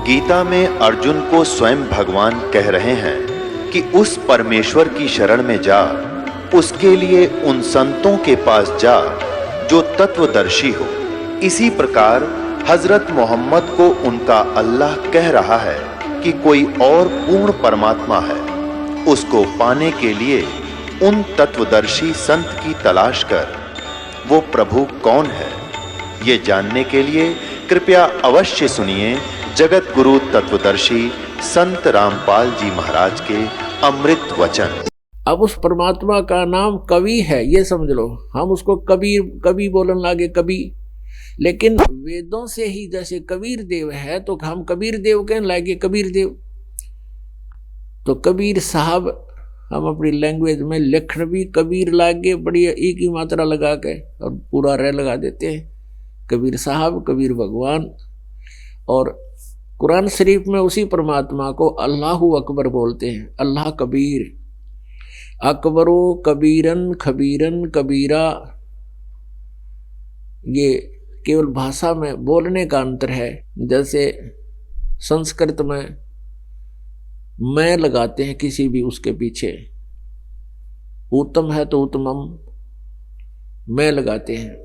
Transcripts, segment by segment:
गीता में अर्जुन को स्वयं भगवान कह रहे हैं कि उस परमेश्वर की शरण में जा, उसके लिए उन संतों के पास जा जो तत्वदर्शी हो। इसी प्रकार हजरत मोहम्मद को उनका अल्लाह कह रहा है कि कोई और पूर्ण परमात्मा है, उसको पाने के लिए उन तत्वदर्शी संत की तलाश कर। वो प्रभु कौन है, ये जानने के लिए कृपया अवश्य सुनिए जगत गुरु तत्वदर्शी संत रामपाल जी महाराज के अमृत वचन। अब उस परमात्मा का नाम कवि है, ये समझ लो। हम उसको कबीर कवि बोलने लागे, कवि। लेकिन वेदों से ही जैसे कबीर देव है तो हम कबीर देव कहने लगे, कबीर देव। तो कबीर साहब हम अपनी लैंग्वेज में लिखण भी कबीर लागे, बड़ी एक ही मात्रा लगा के और पूरा रे लगा देते हैं। कबीर साहब, कबीर भगवान। और कुरान शरीफ में उसी परमात्मा को अल्लाहु अकबर बोलते हैं, अल्लाह कबीर। अकबरो कबीरन खबीरन कबीरा, ये केवल भाषा में बोलने का अंतर है। जैसे संस्कृत में मैं लगाते हैं किसी भी उसके पीछे, उत्तम है तो उत्तमम मैं लगाते हैं।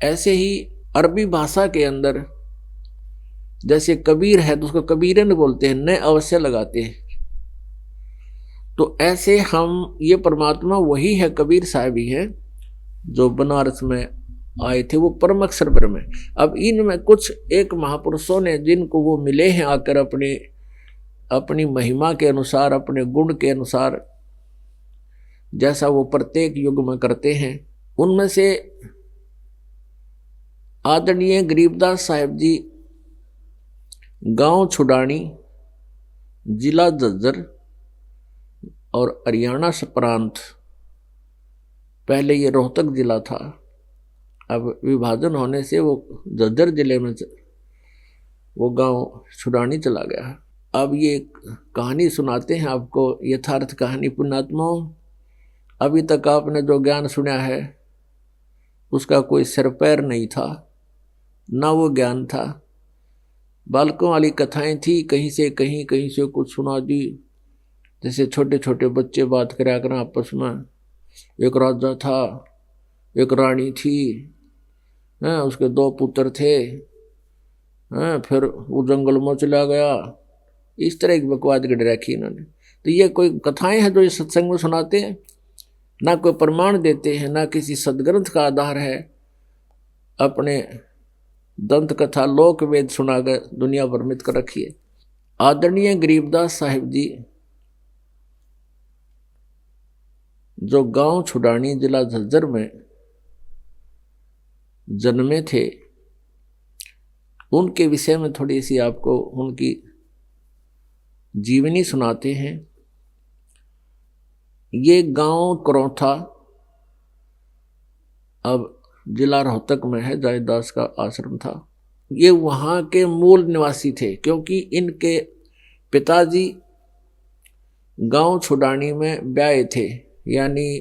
ऐसे ही अरबी भाषा के अंदर जैसे कबीर है तो उसको कबीरन बोलते हैं, न अवश्य लगाते हैं। तो ऐसे हम ये परमात्मा वही है, कबीर साहब ही है जो बनारस में आए थे, वो परम अक्षर ब्रह्म है। अब इनमें कुछ एक महापुरुषों ने जिनको वो मिले हैं आकर अपनी महिमा के अनुसार, अपने गुण के अनुसार, जैसा वो प्रत्येक युग में करते हैं, उनमें से आदरणीय गरीबदास साहिब जी, गांव छुडानी, जिला झज्जर और हरियाणा से प्रांत। पहले ये रोहतक जिला था, अब विभाजन होने से वो झज्जर जिले में वो गांव छुडानी चला गया। अब ये कहानी सुनाते हैं आपको, यथार्थ कहानी। पुण्यात्माओं, अभी तक आपने जो ज्ञान सुना है उसका कोई सिर पैर नहीं था, ना वो ज्ञान था। बालकों वाली कथाएं थी, कहीं से कहीं, कहीं से कुछ सुना दी। जैसे छोटे छोटे बच्चे बात कराया करें आपस में। एक राजा था, एक रानी थी, उसके 2 पुत्र थे, फिर वो जंगल में चला गया। इस तरह की बकवास गढ़ रखी इन्होंने। तो ये कोई कथाएं हैं जो ये सत्संग में सुनाते हैं, ना कोई प्रमाण देते हैं, ना किसी सदग्रंथ का आधार है। अपने दंत कथा लोक वेद सुनाकर दुनिया भ्रमित कर रखी है। आदरणीय गरीबदास साहिब जी जो गांव छुडानी, जिला झज्जर में जन्मे थे, उनके विषय में थोड़ी सी आपको उनकी जीवनी सुनाते हैं। ये गांव करौथा अब जिला रोहतक में है, जायदास का आश्रम था। ये वहाँ के मूल निवासी थे, क्योंकि इनके पिताजी गांव छुडानी में ब्याए थे, यानी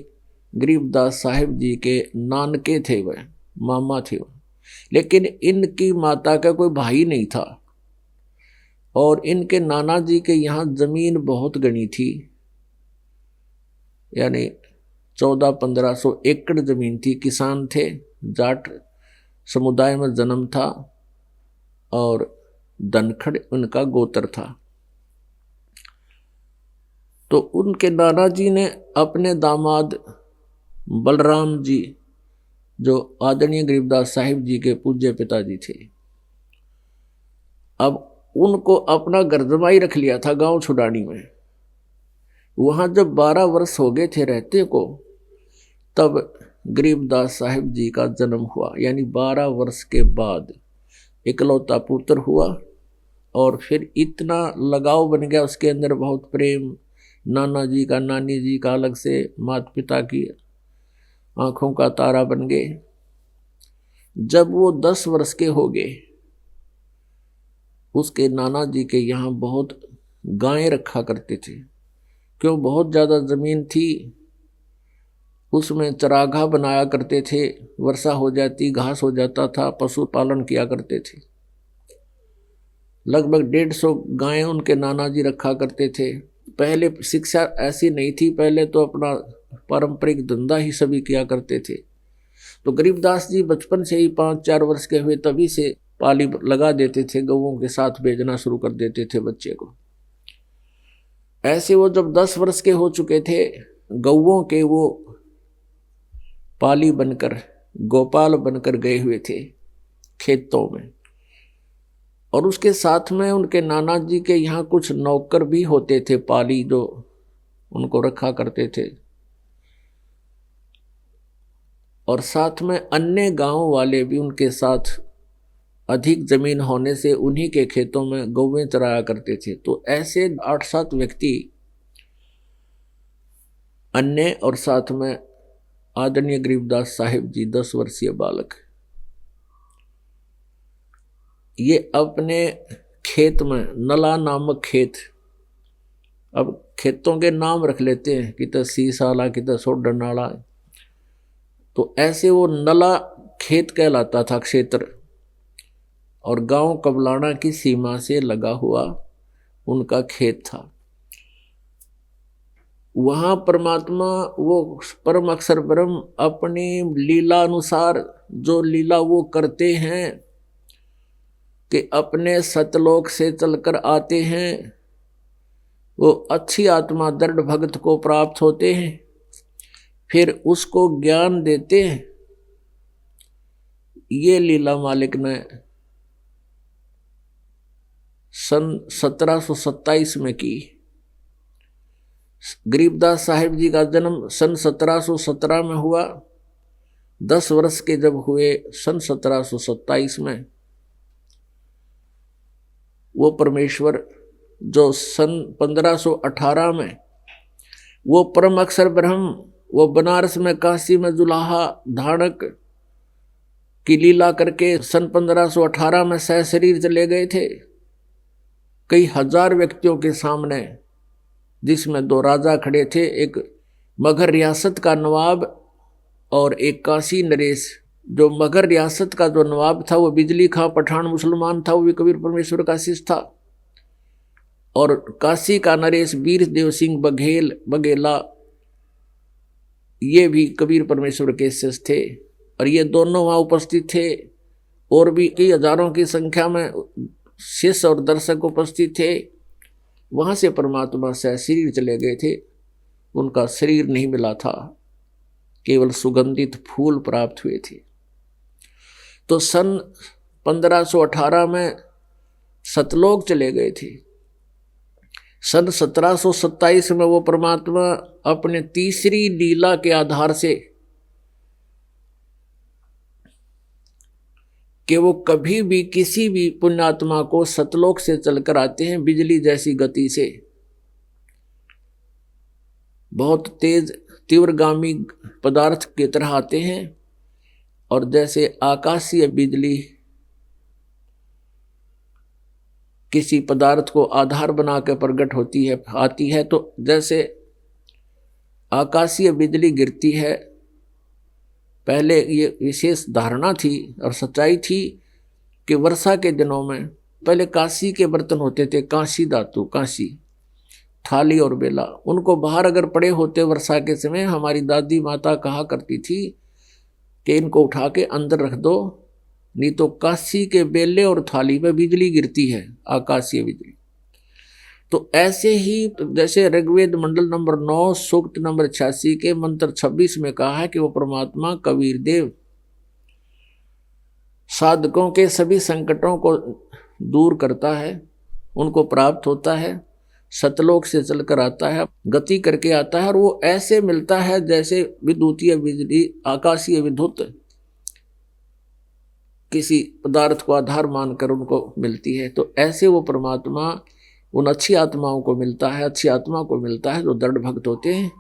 गरीबदास साहिब जी के नानके थे, वह मामा थे वह। लेकिन इनकी माता का कोई भाई नहीं था, और इनके नाना जी के यहाँ जमीन बहुत गणी थी, यानी 1400-1500 एकड़ जमीन थी। किसान थे, जाट समुदाय में जन्म था, और धनखड़ उनका गोत्र था। तो उनके नाना जी ने अपने दामाद बलराम जी, जो आदरणीय गरीबदास साहिब जी के पूज्य पिताजी थे, अब उनको अपना घर जमाई रख लिया था गांव छुडानी में। वहां जब 12 वर्ष हो गए थे रहते को, तब गरीबदास साहिब जी का जन्म हुआ, यानी 12 वर्ष के बाद इकलौता पुत्र हुआ। और फिर इतना लगाव बन गया उसके अंदर, बहुत प्रेम, नाना जी का, नानी जी का, अलग से माता पिता की आंखों का तारा बन गए। जब वो 10 वर्ष के हो गए, उसके नाना जी के यहाँ बहुत गायें रखा करते थे, क्यों बहुत ज़्यादा ज़मीन थी, उसमें चरागाह बनाया करते थे। वर्षा हो जाती, घास हो जाता था, पशु पालन किया करते थे। लगभग 150 गायें उनके नाना जी रखा करते थे। पहले शिक्षा ऐसी नहीं थी, पहले तो अपना पारंपरिक धंधा ही सभी किया करते थे। तो गरीबदास जी बचपन से ही 5-4 वर्ष के हुए तभी से पाली लगा देते थे, गौओं के साथ भेजना शुरू कर देते थे बच्चे को। ऐसे वो जब 10 वर्ष के हो चुके थे, गौओं के वो पाली बनकर, गोपाल बनकर गए हुए थे खेतों में। और उसके साथ में उनके नाना जी के यहाँ कुछ नौकर भी होते थे पाली, जो उनको रखा करते थे। और साथ में अन्य गांव वाले भी उनके साथ, अधिक जमीन होने से उन्हीं के खेतों में गौवें चराया करते थे। तो ऐसे 8-7 व्यक्ति अन्य, और साथ में आदरणीय गरीबदास साहिब जी 10 वर्षीय बालक, ये अपने खेत में, नला नामक खेत, अब खेतों के नाम रख लेते हैं, कितना सीसाला, कितना सोडनाला, तो ऐसे वो नला खेत कहलाता था क्षेत्र, और गांव कबलाना की सीमा से लगा हुआ उनका खेत था। वहां परमात्मा, वो परम अक्षर ब्रह्म, अपनी लीला अनुसार जो लीला वो करते हैं कि अपने सतलोक से चलकर आते हैं, वो अच्छी आत्मा दृढ़ भगत को प्राप्त होते हैं, फिर उसको ज्ञान देते हैं। ये लीला मालिक ने सन 1727 में की। गरीबदास साहिब जी का जन्म सन 1717 में हुआ। 10 वर्ष के जब हुए सन 1727 में, वो परमेश्वर जो सन 1518 में वो परम अक्षर ब्रह्म, वो बनारस में काशी में जुलाहा धाड़क की लीला करके सन 1518 में सह शरीर चले गए थे, कई हजार व्यक्तियों के सामने, जिसमें 2 राजा खड़े थे, एक मगध रियासत का नवाब और एक काशी नरेश। जो मगध रियासत का जो नवाब था वो बिजली खां पठान मुसलमान था, वो भी कबीर परमेश्वर का शिष्य था। और काशी का नरेश वीर देव सिंह बघेला, ये भी कबीर परमेश्वर के शिष्य थे। और ये दोनों वहाँ उपस्थित थे, और भी कई हजारों की संख्या में शिष्य और दर्शक उपस्थित थे। वहाँ से परमात्मा से शरीर चले गए थे, उनका शरीर नहीं मिला था, केवल सुगंधित फूल प्राप्त हुए थे। तो सन 1518 में सतलोक चले गए थे। सन 1727 में वो परमात्मा अपने तीसरी लीला के आधार से, कि वो कभी भी किसी भी पुण्यात्मा को सतलोक से चलकर आते हैं बिजली जैसी गति से, बहुत तेज तीव्रगामी पदार्थ की तरह आते हैं, और जैसे आकाशीय बिजली किसी पदार्थ को आधार बनाकर प्रकट होती है, आती है, तो जैसे आकाशीय बिजली गिरती है। पहले ये विशेष धारणा थी और सच्चाई थी कि वर्षा के दिनों में पहले कांसी के बर्तन होते थे, कांसी धातु, कांसी, थाली और बेला, उनको बाहर अगर पड़े होते वर्षा के समय, हमारी दादी माता कहा करती थी कि इनको उठा के अंदर रख दो, नहीं तो कांसी के बेले और थाली में बिजली गिरती है, आकाशीय बिजली। तो ऐसे ही जैसे ऋग्वेद मंडल नंबर 9 सूक्त नंबर 86 के मंत्र 26 में कहा है कि वो परमात्मा कबीर देव साधकों के सभी संकटों को दूर करता है, उनको प्राप्त होता है, सतलोक से चलकर आता है, गति करके आता है, और वो ऐसे मिलता है जैसे विद्युतीय बिजली, आकाशीय विद्युत किसी पदार्थ को आधार मानकर उनको मिलती है। तो ऐसे वो परमात्मा उन अच्छी आत्माओं को मिलता है, अच्छी आत्मा को मिलता है जो दृढ़ भक्त होते हैं।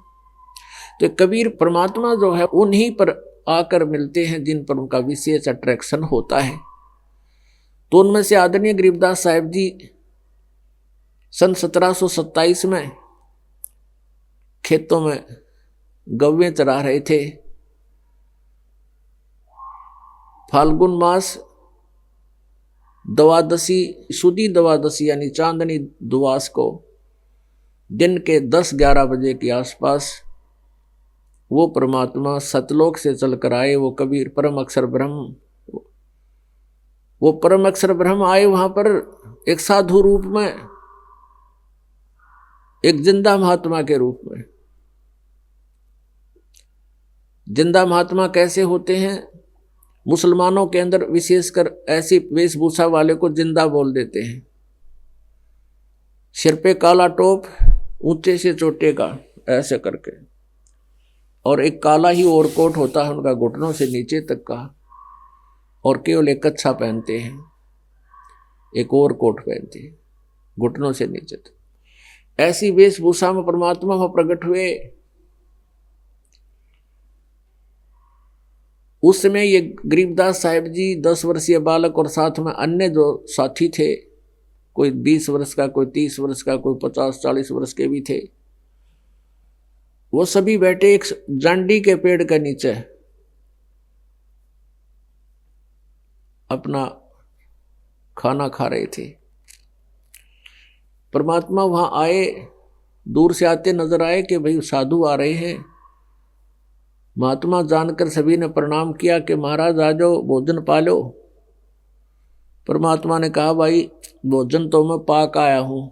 तो कबीर परमात्मा जो है उन्हीं पर आकर मिलते हैं जिन पर उनका विशेष अट्रैक्शन होता है। तो उनमें से आदरणीय गरीबदास साहिब जी सन 1727 में खेतों में गौवें चरा रहे थे। फाल्गुन मास द्वादशी शुद्धि द्वादशी यानी चांदनी दुआस को दिन के 10-11 बजे के आसपास वो परमात्मा सतलोक से चलकर आए। वो कबीर परम अक्षर ब्रह्म, वो परम अक्षर ब्रह्म आए वहां पर एक साधु रूप में, एक जिंदा महात्मा के रूप में। जिंदा महात्मा कैसे होते हैं? मुसलमानों के अंदर विशेषकर ऐसी वेशभूषा वाले को जिंदा बोल देते हैं। सिर पे काला टोप, ऊंचे से चोटे का ऐसे करके, और एक काला ही ओवरकोट होता है उनका घुटनों से नीचे तक का, और केवल एक कच्छा पहनते हैं, एक ओवरकोट पहनते हैं घुटनों से नीचे तक। ऐसी वेशभूषा में परमात्मा वो प्रकट हुए। उस समय ये गरीबदास साहिब जी 10 वर्षीय बालक और साथ में अन्य जो साथी थे, कोई 20 वर्ष का, कोई 30 वर्ष का, कोई 50-40 वर्ष के भी थे, वो सभी बैठे एक जांडी के पेड़ के नीचे अपना खाना खा रहे थे। परमात्मा वहां आए, दूर से आते नजर आए कि भाई साधु आ रहे हैं। महात्मा जानकर सभी ने प्रणाम किया कि महाराज आ जाओ, भोजन पा लो। परमात्मा ने कहा भाई भोजन तो मैं पाक आया हूं।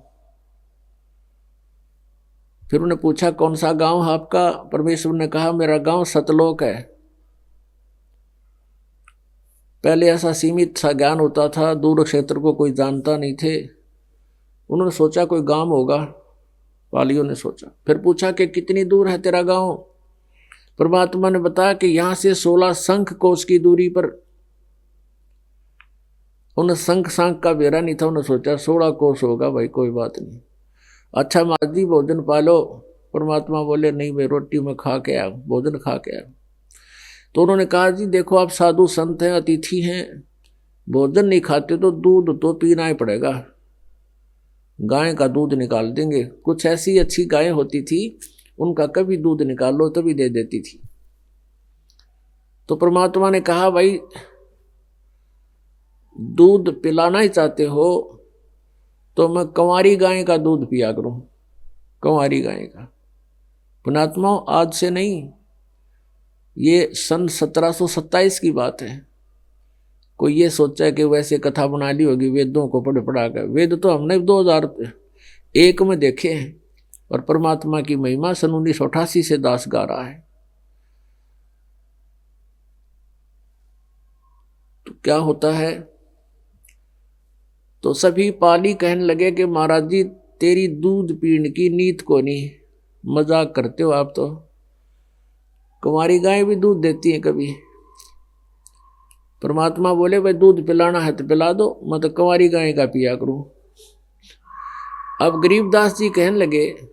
फिर उन्होंने पूछा कौन सा गांव है आपका? परमेश्वर ने कहा मेरा गांव सतलोक है। पहले ऐसा सीमित सा ज्ञान होता था, दूर क्षेत्र को कोई जानता नहीं थे। उन्होंने सोचा कोई गांव होगा, वालियों ने सोचा। फिर पूछा कि कितनी दूर है तेरा गांव? परमात्मा ने बताया कि यहां से 16 शंख कोस की दूरी पर। उन्हें शंख सांख का बेरा नहीं था, उन्होंने सोचा 16 कोस होगा, भाई कोई बात नहीं। अच्छा महाराज जी भोजन पालो। परमात्मा बोले नहीं, मैं रोटी में खा के आया, भोजन खा के आया। तो उन्होंने कहा जी देखो आप साधु संत हैं, अतिथि हैं, भोजन नहीं खाते तो दूध तो पीना ही पड़ेगा, गाय का दूध निकाल देंगे। कुछ ऐसी अच्छी गायें होती थी, उनका कभी दूध निकालो तभी दे देती थी। तो परमात्मा ने कहा भाई दूध पिलाना ही चाहते हो तो मैं कंवारी गाय का दूध पिया करूं, कंवारी गाय का। पुणात्मा आज से नहीं, ये सन 1727 की बात है। कोई ये सोचा है कि वैसे कथा बना ली होगी वेदों को पढ़ पढ़ा कर। वेद तो हमने 2001 में देखे हैं, और परमात्मा की महिमा सन 1988 से दास गा रहा है। तो क्या होता है? तो सभी पाली कहने लगे कि महाराज जी तेरी दूध पीने की नीत को नहीं, मजाक करते हो आप तो। कुंवारी गाय भी दूध देती है कभी। परमात्मा बोले भाई दूध पिलाना है तो पिला दो, मैं तो कुंवारी गाय का पिया करूं। अब गरीबदास जी कहने लगे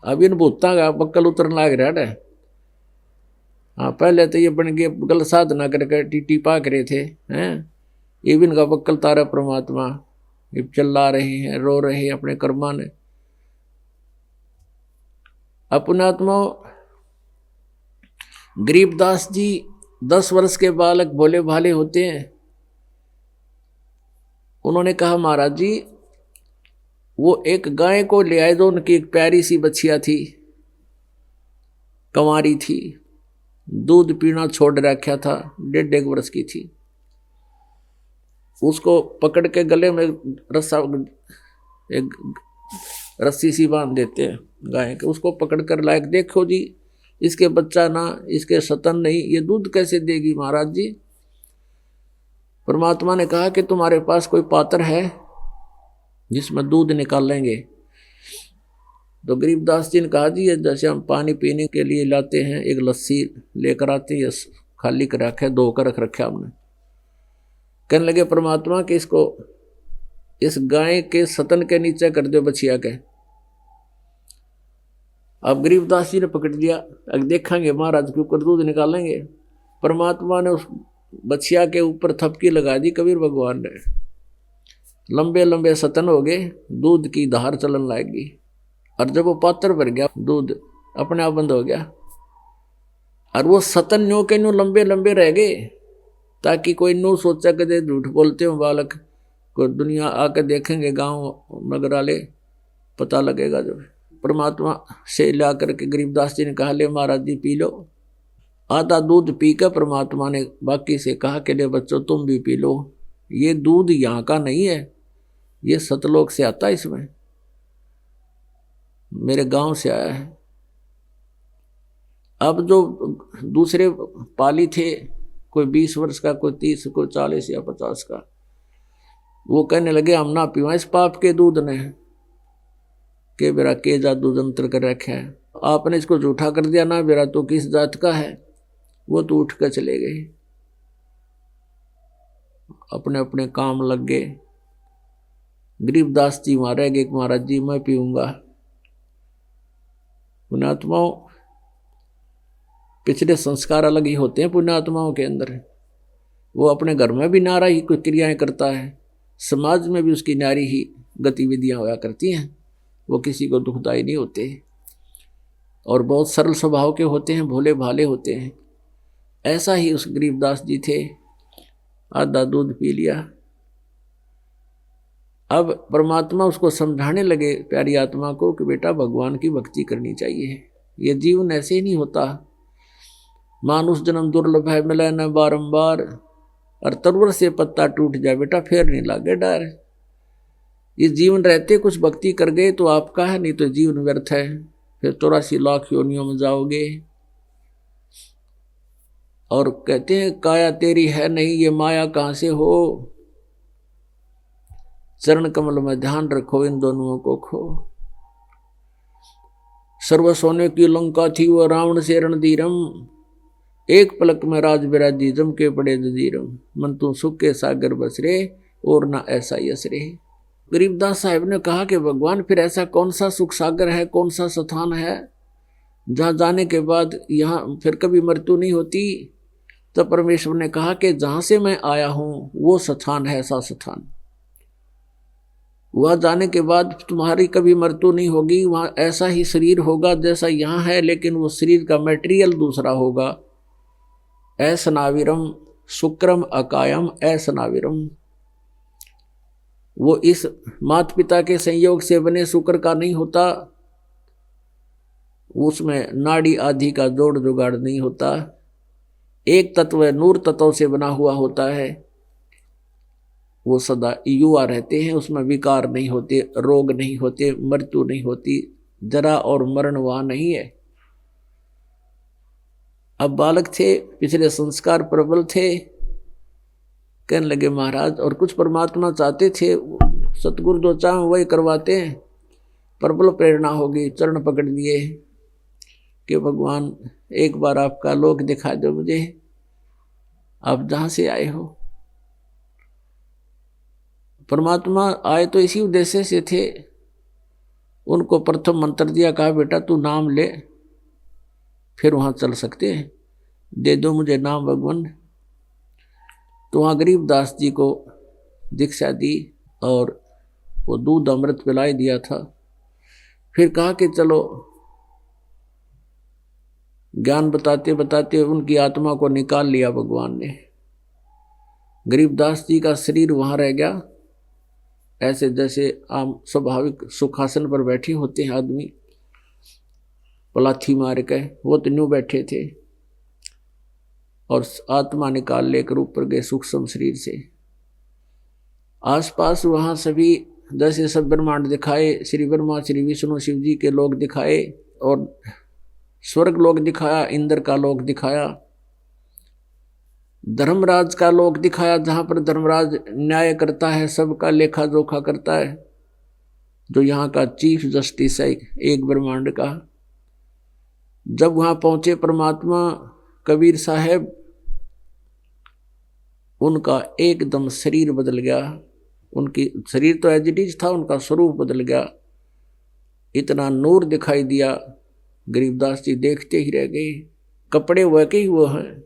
अब इन भूता का बक्कल उतरने लग रहा है। हाँ पहले तो ये बन के गल साधना करके टीटी पाक रहे थे, हैं ये भी इनका बक्कल तारा परमात्मा। ये चिल्ला रहे हैं, रो रहे हैं अपने कर्मा ने। अपनात्मा गरीबदास जी 10 वर्ष के बालक भोले भाले होते हैं। उन्होंने कहा महाराज जी वो एक गाय को ले आए, जो उनकी एक प्यारी सी बच्चिया थी, कंवारी थी, दूध पीना छोड़ रखा था, 1.5 वर्ष की थी। उसको पकड़ के गले में एक रस्सी सी बांध देते हैं गाय के, उसको पकड़ कर लायक देखो जी इसके बच्चा ना, इसके सतन नहीं, ये दूध कैसे देगी महाराज जी? परमात्मा ने कहा कि तुम्हारे पास कोई पात्र है जिसमें दूध निकाल लेंगे? तो गरीबदास जी ने कहा जी जैसे हम पानी पीने के लिए लाते हैं, एक लस्सी लेकर आते हैं, खाली कर रखा है, धोकर रख रखा हमने। कहने लगे परमात्मा कि इसको इस गाय के सतन के नीचे कर दो बछिया के। अब गरीबदास जी ने पकड़ लिया, अब देखेंगे महाराज के ऊपर दूध निकालेंगे। परमात्मा ने उस बछिया के ऊपर थपकी लगा दी कबीर भगवान ने। लंबे लंबे सतन हो गए, दूध की धार चलन लाएगी। और जब वो पात्र भर गया दूध अपने आप बंद हो गया। और वो सतन न्यू के न्यू लंबे लंबे रह गए, ताकि कोई न्यू सोचा कि झूठ बोलते हो बालक को, दुनिया आकर देखेंगे, गांव नगर वाले, पता लगेगा। जब परमात्मा से ला करके गरीबदास जी ने कहा, ले महाराज जी पी लो। आधा दूध पीकर परमात्मा ने बाकी से कहा कि ले बच्चों तुम भी पी लो, ये दूध यहाँ का नहीं है, ये सतलोक से आता है, इसमें मेरे गांव से आया है। अब जो दूसरे पाली थे, कोई 20 वर्ष का, कोई 30, कोई 40 या 50 का, वो कहने लगे हम ना पीवा इस पाप के दूध ने, के बेरा के जादू जंत्र कर रखा है, आपने इसको झूठा कर दिया ना, बेरा तो किस जात का है। वो तो उठ कर चले गए, अपने अपने काम लग गए। गरीबदास जी वहां रह गए, महाराज जी मैं पीऊंगा। पुण्यात्माओं, पिछले संस्कार अलग ही होते हैं पुण्यात्माओं के अंदर। वो अपने घर में भी नारा ही कोई क्रियाएं करता है, समाज में भी उसकी नारी ही गतिविधियां होया करती हैं। वो किसी को दुखदाई नहीं होते और बहुत सरल स्वभाव के होते हैं, भोले भाले होते हैं। ऐसा ही उस गरीबदास जी थे, आधा दूध पी लिया। अब परमात्मा उसको समझाने लगे प्यारी आत्मा को कि बेटा भगवान की भक्ति करनी चाहिए, ये जीवन ऐसे ही नहीं होता। मानुष जन्म दुर्लभ है, मिले न बारंबार, और तरवर से पत्ता टूट जाए बेटा फिर नहीं लागे डर। ये जीवन रहते कुछ भक्ति कर गए तो आपका है, नहीं तो जीवन व्यर्थ है, फिर 84 लाख योनियों में जाओगे। और कहते हैं काया तेरी है नहीं, ये माया कहां से हो, चरण कमल में ध्यान रखो, इन दोनों को खो। सर्व सोने की लंका थी वो रावण से रणधीरम, एक पलक में राज बिराजी जम के पड़े जजीरम, मन तू सुख के सागर बस रे और ना ऐसा यस रे। गरीबदास साहब ने कहा कि भगवान फिर ऐसा कौन सा सुख सागर है, कौन सा स्थान है जहां जाने के बाद यहाँ फिर कभी मृत्यु नहीं होती। तब परमेश्वर ने कहा कि जहां से मैं आया हूं वो स्थान है ऐसा स्थान, वहां जाने के बाद तुम्हारी कभी मृत्यु नहीं होगी। वहां ऐसा ही शरीर होगा जैसा यहाँ है, लेकिन वो शरीर का मटेरियल दूसरा होगा। ऐसनाविरम शुक्रम अकायम ऐसनाविरम, वो इस माता पिता के संयोग से बने शुक्र का नहीं होता, उसमें नाड़ी आदि का जोड़ जुगाड़ नहीं होता। एक तत्व नूर तत्व से बना हुआ होता है, वो सदा युवा रहते हैं, उसमें विकार नहीं होते, रोग नहीं होते, मृत्यु नहीं होती, जरा और मरण वहां नहीं है। अब बालक थे, पिछले संस्कार प्रबल थे, कहने लगे महाराज, और कुछ परमात्मा चाहते थे, सतगुरु जो चाह वही करवाते हैं। प्रबल प्रेरणा होगी, चरण पकड़ दिए कि भगवान एक बार आपका लोक दिखा दो मुझे, आप जहां से आए हो। परमात्मा आए तो इसी उद्देश्य से थे। उनको प्रथम मंत्र दिया, कहा बेटा तू नाम ले, फिर वहां चल सकते हैं, दे दो मुझे नाम भगवान। तो वहाँ गरीबदास जी को दीक्षा दी और वो दूध अमृत पिलाई दिया था। फिर कहा कि चलो, ज्ञान बताते बताते उनकी आत्मा को निकाल लिया भगवान ने। गरीबदास जी का शरीर वहाँ रह गया, ऐसे जैसे आम स्वाभाविक सुखासन पर बैठे होते हैं आदमी, पलाथी मार के, वो तो न्यू बैठे थे, और आत्मा निकाल लेकर ऊपर गए सूक्ष्म शरीर से। आसपास वहाँ सभी जैसे सब ब्रह्मांड दिखाए, श्री ब्रह्मा श्री विष्णु शिव जी के लोक दिखाए, और स्वर्ग लोक दिखाया, इंद्र का लोक दिखाया, धर्मराज का लोक दिखाया, जहाँ पर धर्मराज न्याय करता है, सबका लेखा जोखा करता है, जो यहाँ का चीफ जस्टिस है एक ब्रह्मांड का। जब वहाँ पहुँचे परमात्मा, कबीर साहब, उनका एकदम शरीर बदल गया। उनकी शरीर तो एज इट इज था, उनका स्वरूप बदल गया, इतना नूर दिखाई दिया। गरीबदास जी देखते ही रह गए, कपड़े वह ही वो हैं।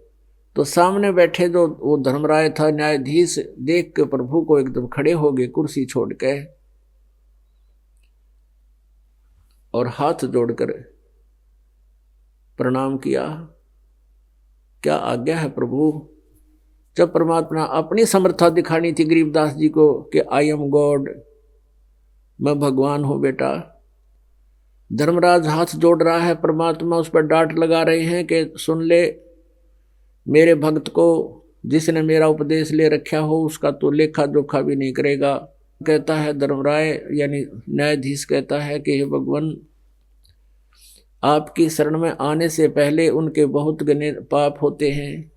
तो सामने बैठे जो वो धर्मराय था न्यायाधीश, देख के प्रभु को एकदम खड़े हो गए कुर्सी छोड़ के, और हाथ जोड़कर प्रणाम किया। क्या आज्ञा है प्रभु। जब परमात्मा अपनी समर्था दिखानी थी गरीबदास जी को कि आई एम गॉड, मैं भगवान हूं बेटा, धर्मराज हाथ जोड़ रहा है, परमात्मा उस पर डांट लगा रहे हैं कि सुन ले, मेरे भक्त को जिसने मेरा उपदेश ले रखा हो उसका तो लेखा जोखा भी नहीं करेगा। कहता है धर्मराय यानी न्यायाधीश कहता है कि हे भगवान, आपकी शरण में आने से पहले उनके बहुत घने पाप होते हैं,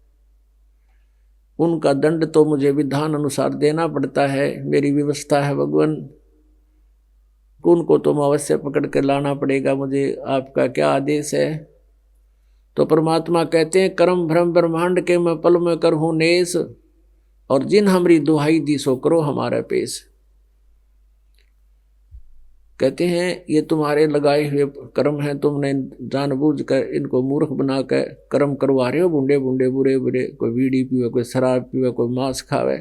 उनका दंड तो मुझे विधान अनुसार देना पड़ता है, मेरी व्यवस्था है भगवान, उनको तुम अवश्य पकड़ कर लाना पड़ेगा, मुझे आपका क्या आदेश है। तो परमात्मा कहते हैं कर्म भ्रम ब्रह्मांड के मैं पल में करहूं नेस, और जिन हमारी दुहाई दी सो करो हमारा पेश। कहते हैं ये तुम्हारे लगाए हुए कर्म हैं, तुमने जानबूझ कर इनको मूर्ख बना कर कर्म करवा रहे हो, बूढ़े बूढ़े बुरे बुरे, कोई बीड़ी पीवे, कोई शराब पीवे, कोई मांस खावे,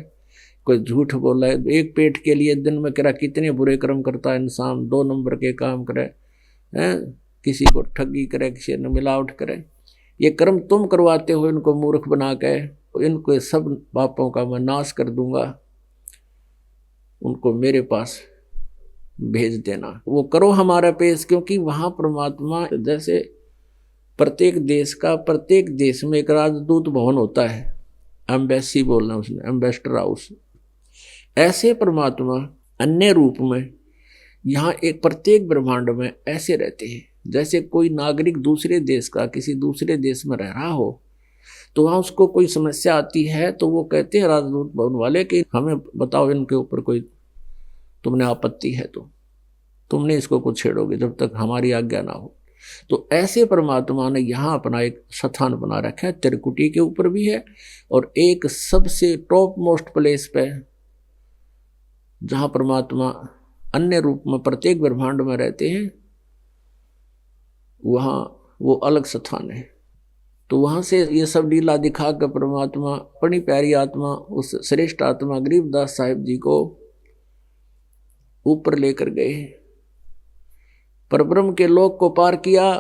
कोई झूठ बोला है, एक पेट के लिए दिन में करा कितने बुरे कर्म करता है इंसान, 2 नंबर के काम करे हैं, किसी को ठगी करे, किसी ने मिलावट करे, ये कर्म तुम करवाते हो इनको मूर्ख बना के, इनको सब पापों का मैं नाश कर दूंगा, उनको मेरे पास भेज देना, वो करो हमारा पेश। क्योंकि वहां परमात्मा जैसे प्रत्येक देश का प्रत्येक देश में एक राजदूत भवन होता है, एम्बेसी बोलना उसने, एम्बेसडर हाउस, ऐसे परमात्मा अन्य रूप में यहाँ एक प्रत्येक ब्रह्मांड में ऐसे रहते हैं। जैसे कोई नागरिक दूसरे देश का किसी दूसरे देश में रह रहा हो तो वहाँ उसको कोई समस्या आती है तो वो कहते हैं राजदूत भवन वाले कि हमें बताओ इनके ऊपर कोई तुमने आपत्ति है तो तुमने इसको कुछ छेड़ोगे जब तक हमारी आज्ञा ना हो। तो ऐसे परमात्मा ने यहाँ अपना एक स्थान बना रखा है, त्रिकुटी के ऊपर भी है और एक सबसे टॉप मोस्ट प्लेस पे जहाँ परमात्मा अन्य रूप में प्रत्येक ब्रह्मांड में रहते हैं, वहाँ वो अलग स्थान है। तो वहाँ से ये सब लीला दिखा कर परमात्मा अपनी प्यारी आत्मा उस श्रेष्ठ आत्मा गरीबदास साहिब जी को ऊपर लेकर गए, परब्रह्म के लोक को पार किया,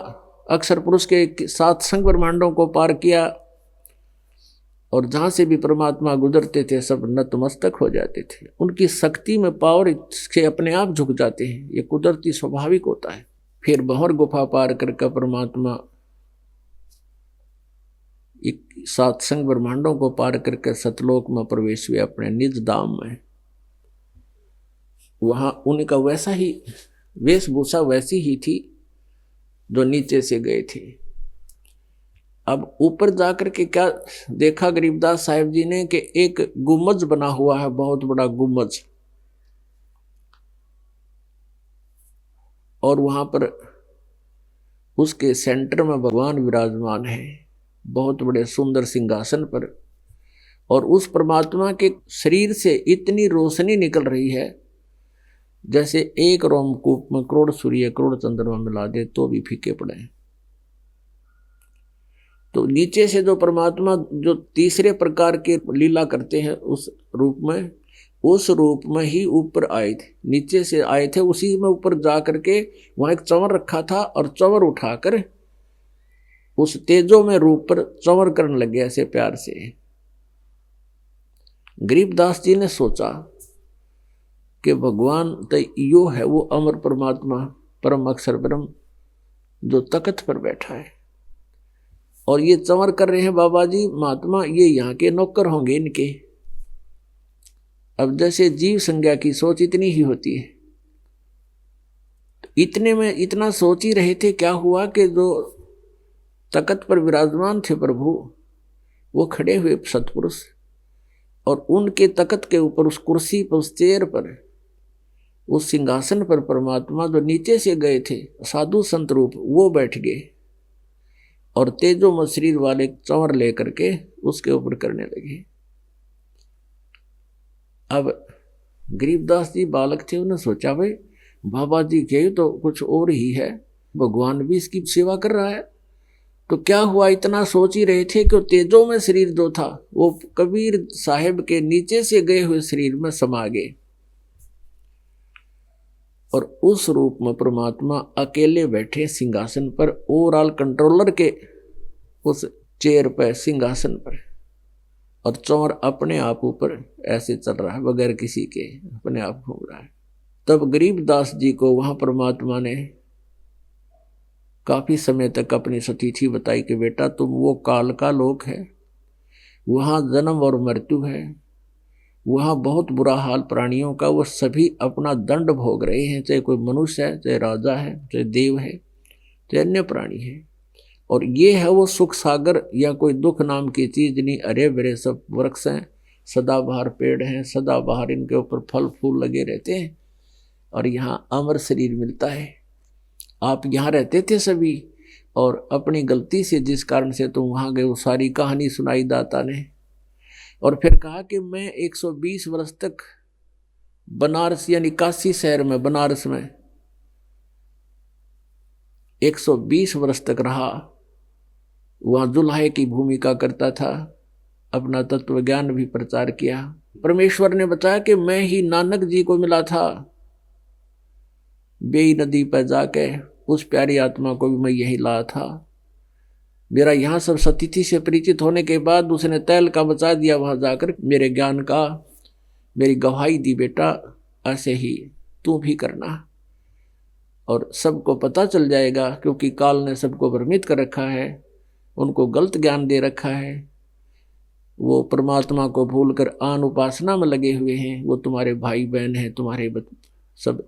अक्षर पुरुष के 7 संग ब्रह्मांडों को पार किया, और जहाँ से भी परमात्मा गुजरते थे सब नतमस्तक हो जाते थे। उनकी शक्ति में पावर से अपने आप झुक जाते हैं, ये कुदरती स्वाभाविक होता है। फिर भंवर गुफा पार करके परमात्मा 7 संग ब्रह्मांडों को पार करके सतलोक में प्रवेश हुए अपने निज धाम में। वहां उनका वैसा ही वेशभूषा वैसी ही थी जो नीचे से गए थे। अब ऊपर जाकर के क्या देखा गरीबदास साहिब जी ने कि एक गुम्बज बना हुआ है, बहुत बड़ा गुम्बज, और वहां पर उसके सेंटर में भगवान विराजमान है बहुत बड़े सुंदर सिंहासन पर, और उस परमात्मा के शरीर से इतनी रोशनी निकल रही है जैसे एक रोमकूप में करोड़ सूर्य करोड़ चंद्रमा मिला दे तो भी फीके पड़े। तो नीचे से जो परमात्मा जो तीसरे प्रकार के लीला करते हैं उस रूप में ही ऊपर आए थे, नीचे से आए थे, उसी में ऊपर जा करके वहां एक चंवर रखा था और चंवर उठाकर उस तेजो में रूप पर चंवर करने लगे ऐसे प्यार से। गरीबदास जी ने सोचा कि भगवान तो यो है वो अमर परमात्मा परम अक्षर ब्रह्म जो तख्त पर बैठा है, और ये चंवर कर रहे हैं बाबा जी महात्मा, ये यहाँ के नौकर होंगे इनके। अब जैसे जीव संज्ञा की सोच इतनी ही होती है, इतने में इतना सोच ही रहे थे, क्या हुआ कि जो तख्त पर विराजमान थे प्रभु वो खड़े हुए सतपुरुष, और उनके तख्त के ऊपर उस कुर्सी पर उस चेयर पर उस सिंहासन पर परमात्मा जो नीचे से गए थे साधु संत रूप वो बैठ गए, और तेजोमय शरीर वाले चंवर लेकर के उसके ऊपर करने लगे। अब गरीबदास जी बालक थे, उन्होंने सोचा भाई बाबा जी के तो कुछ और ही है, भगवान भी इसकी सेवा कर रहा है। तो क्या हुआ, इतना सोच ही रहे थे कि तेजों में शरीर जो था वो कबीर साहिब के नीचे से गए हुए शरीर में समा गए। और उस रूप में परमात्मा अकेले बैठे सिंहासन पर, ओवरऑल कंट्रोलर के उस चेयर पर, सिंहासन पर, और चोर अपने आप ऊपर ऐसे चल रहा है बगैर किसी के, अपने आप घूम रहा है। तब गरीबदास जी को वहां परमात्मा ने काफी समय तक अपनी सतीथि बताई कि बेटा तुम वो काल का लोक है, वहां जन्म और मृत्यु है, वहां बहुत बुरा हाल प्राणियों का, वो सभी अपना दंड भोग रहे हैं, चाहे कोई मनुष्य है, चाहे राजा है, चाहे देव है, चाहे अन्य प्राणी है। और ये है वो सुख सागर, या कोई दुख नाम की चीज नहीं। हरे भरे सब वृक्ष हैं, सदाबहार पेड़ हैं, सदाबहार इनके ऊपर फल फूल लगे रहते हैं, और यहाँ अमर शरीर मिलता है। आप यहाँ रहते थे सभी, और अपनी गलती से जिस कारण से तुम वहां गए, वो सारी कहानी सुनाई दाता ने। और फिर कहा कि मैं 120 वर्ष तक बनारस यानी काशी शहर में, बनारस में 120 वर्ष तक रहा, वहां जुल्हे की भूमिका करता था, अपना तत्व ज्ञान भी प्रचार किया। परमेश्वर ने बताया कि मैं ही नानक जी को मिला था बेई नदी पर जाके, उस प्यारी आत्मा को भी मैं यही लाया था। मेरा यहाँ सब सतीथि से परिचित होने के बाद उसने तैल का बचा दिया, वहां जाकर मेरे ज्ञान का, मेरी गवाही दी, बेटा ऐसे ही तू भी करना, और सबको पता चल जाएगा, क्योंकि काल ने सबको भ्रमित कर रखा है, उनको गलत ज्ञान दे रखा है, वो परमात्मा को भूलकर आन उपासना में लगे हुए हैं। वो तुम्हारे भाई बहन हैं, तुम्हारे सब,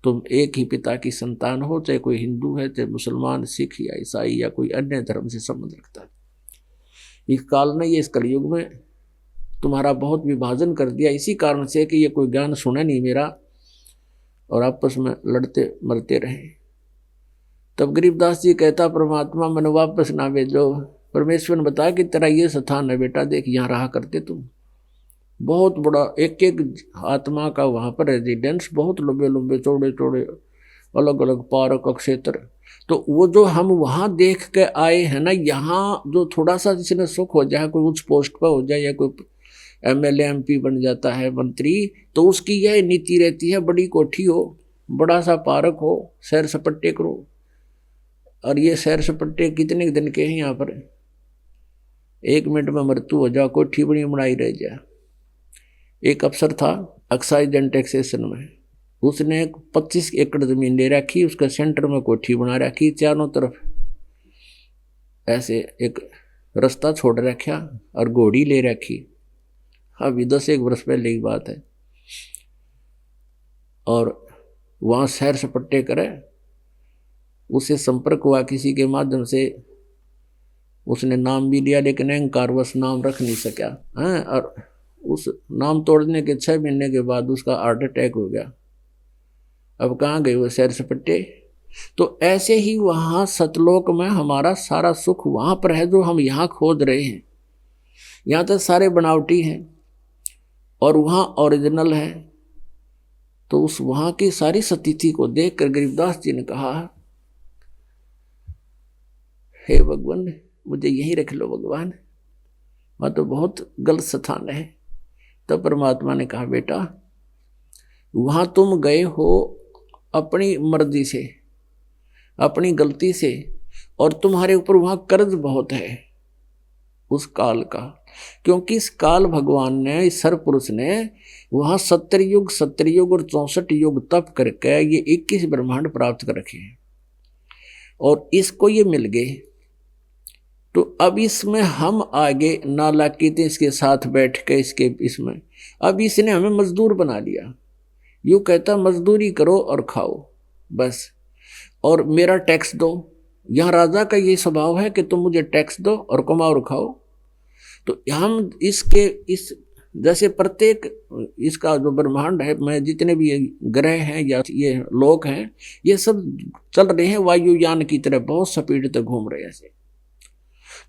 तुम एक ही पिता की संतान हो, चाहे कोई हिंदू है, चाहे मुसलमान, सिख या ईसाई या कोई अन्य धर्म से संबंध रखता है। इस काल ने, ये इस कलयुग में तुम्हारा बहुत विभाजन कर दिया, इसी कारण से कि ये कोई ज्ञान सुने नहीं मेरा, और आपस में लड़ते मरते रहे। तब गरीबदास जी कहता, परमात्मा मैंने वापस ना भेजो। परमेश्वर ने बताया कि तेरा ये स्थान है बेटा, देख यहाँ रहा करते तुम, बहुत बड़ा एक एक आत्मा का वहाँ पर रेजिडेंस, बहुत लंबे लंबे चौड़े चौड़े अलग अलग पार्क क्षेत्र। तो वो जो हम वहाँ देख के आए हैं ना, यहाँ जो थोड़ा सा जिसने सुख हो जाए, कोई उच्च पोस्ट पर हो जाए, या कोई MLA MP बन जाता है, मंत्री, तो उसकी यह नीति रहती है, बड़ी कोठी हो, बड़ा सा पार्क हो, सैर सपट्टे करो। और ये सैर सपट्टे कितने दिन के हैं यहाँ पर, 1 मिनट में मृत्यु हो जाओ, कोठी बड़ी बनाई रह जाए। एक अफसर था एक्साइज एंड टैक्सेशन में, उसने 25 एकड़ जमीन ले रखी, उसका सेंटर में कोठी बना रखी, चारों तरफ ऐसे एक रास्ता छोड़ रखा, और घोड़ी ले रखी। अभी 10-1 वर्ष पहले की बात है। और वहाँ सैर सपट्टे करे, उसे संपर्क हुआ किसी के माध्यम से, उसने नाम भी लिया, लेकिन अहंकारवश नाम रख नहीं सका है, और उस नाम तोड़ने के 6 महीने के बाद उसका हार्ट अटैक हो गया। अब कहाँ गए वो सैर सपट्टे। तो ऐसे ही वहाँ सतलोक में हमारा सारा सुख वहाँ पर है, जो हम यहाँ खोज रहे हैं। यहाँ तो सारे बनावटी हैं और वहाँ ओरिजिनल है। तो उस वहाँ की सारी सतीथि को देखकर गरीबदास जी ने कहा, हे भगवान मुझे यहीं रख लो भगवान, वहाँ तो बहुत गलत स्थान है। तब परमात्मा ने कहा, बेटा वहाँ तुम गए हो अपनी मर्जी से, अपनी गलती से, और तुम्हारे ऊपर वहाँ कर्ज बहुत है उस काल का, क्योंकि इस काल भगवान ने, इस सरपुरुष ने वहाँ 70 युग और 64 युग तप करके ये 21 ब्रह्मांड प्राप्त कर रखे हैं, और इसको ये मिल गए। तो अब इसमें हम आगे नालायकी इसके साथ बैठ के इसमें अब इसने हमें मजदूर बना लिया। यूँ कहता मजदूरी करो और खाओ बस, और मेरा टैक्स दो। यहाँ राजा का ये स्वभाव है कि तुम मुझे टैक्स दो और कमाओ और खाओ। तो हम इस जैसे प्रत्येक इसका जो ब्रह्मांड है में जितने भी ग्रह हैं या ये लोक हैं, ये सब चल रहे हैं वायुयान की तरह, बहुत स्पीड तक घूम रहे हैं ऐसे।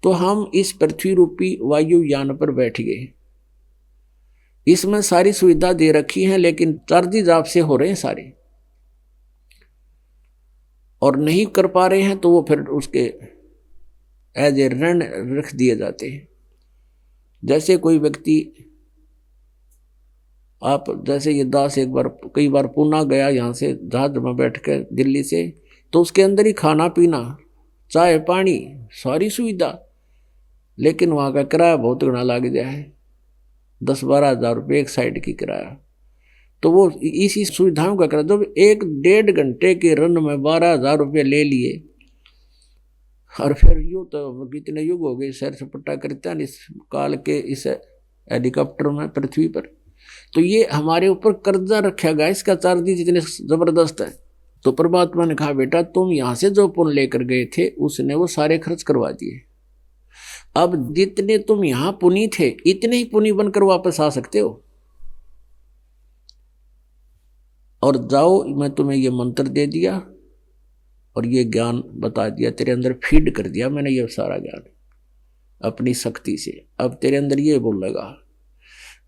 तो हम इस पृथ्वी रूपी वायुयान पर बैठ गए, इसमें सारी सुविधा दे रखी है, लेकिन चार्जेज आपसे हो रहे हैं सारे, और नहीं कर पा रहे हैं तो वो फिर उसके एज ए ऋण रख दिए जाते हैं। जैसे कोई व्यक्ति आप जैसे ये दास एक बार कई बार पूना गया यहाँ से जहाज में बैठ कर दिल्ली से, तो उसके अंदर ही खाना पीना, चाय पानी, सारी सुविधा, लेकिन वहाँ का किराया बहुत घना लग जाए, 10-12 हज़ार रुपये एक साइड की किराया। तो वो इसी सुविधाओं का किराया, जब 1-1.5 घंटे के रन में 12,000 रुपये ले लिए, और फिर यूँ तो कितने युग हो गए सैर सपाटा करते हैं इस काल के इस हेलीकॉप्टर में पृथ्वी पर। तो ये हमारे ऊपर कर्जा रखा गया, इसका चार्जेस इतने जबरदस्त है। तो परमात्मा ने कहा बेटा तुम यहाँ से जो पुण्य लेकर गए थे उसने वो सारे खर्च करवा दिए, अब जितने तुम यहाँ पुनी थे इतने ही पुनी बनकर वापस आ सकते हो। और जाओ, मैं तुम्हें ये मंत्र दे दिया और ये ज्ञान बता दिया, तेरे अंदर फीड कर दिया मैंने ये सारा ज्ञान अपनी शक्ति से, अब तेरे अंदर ये बोलेगा।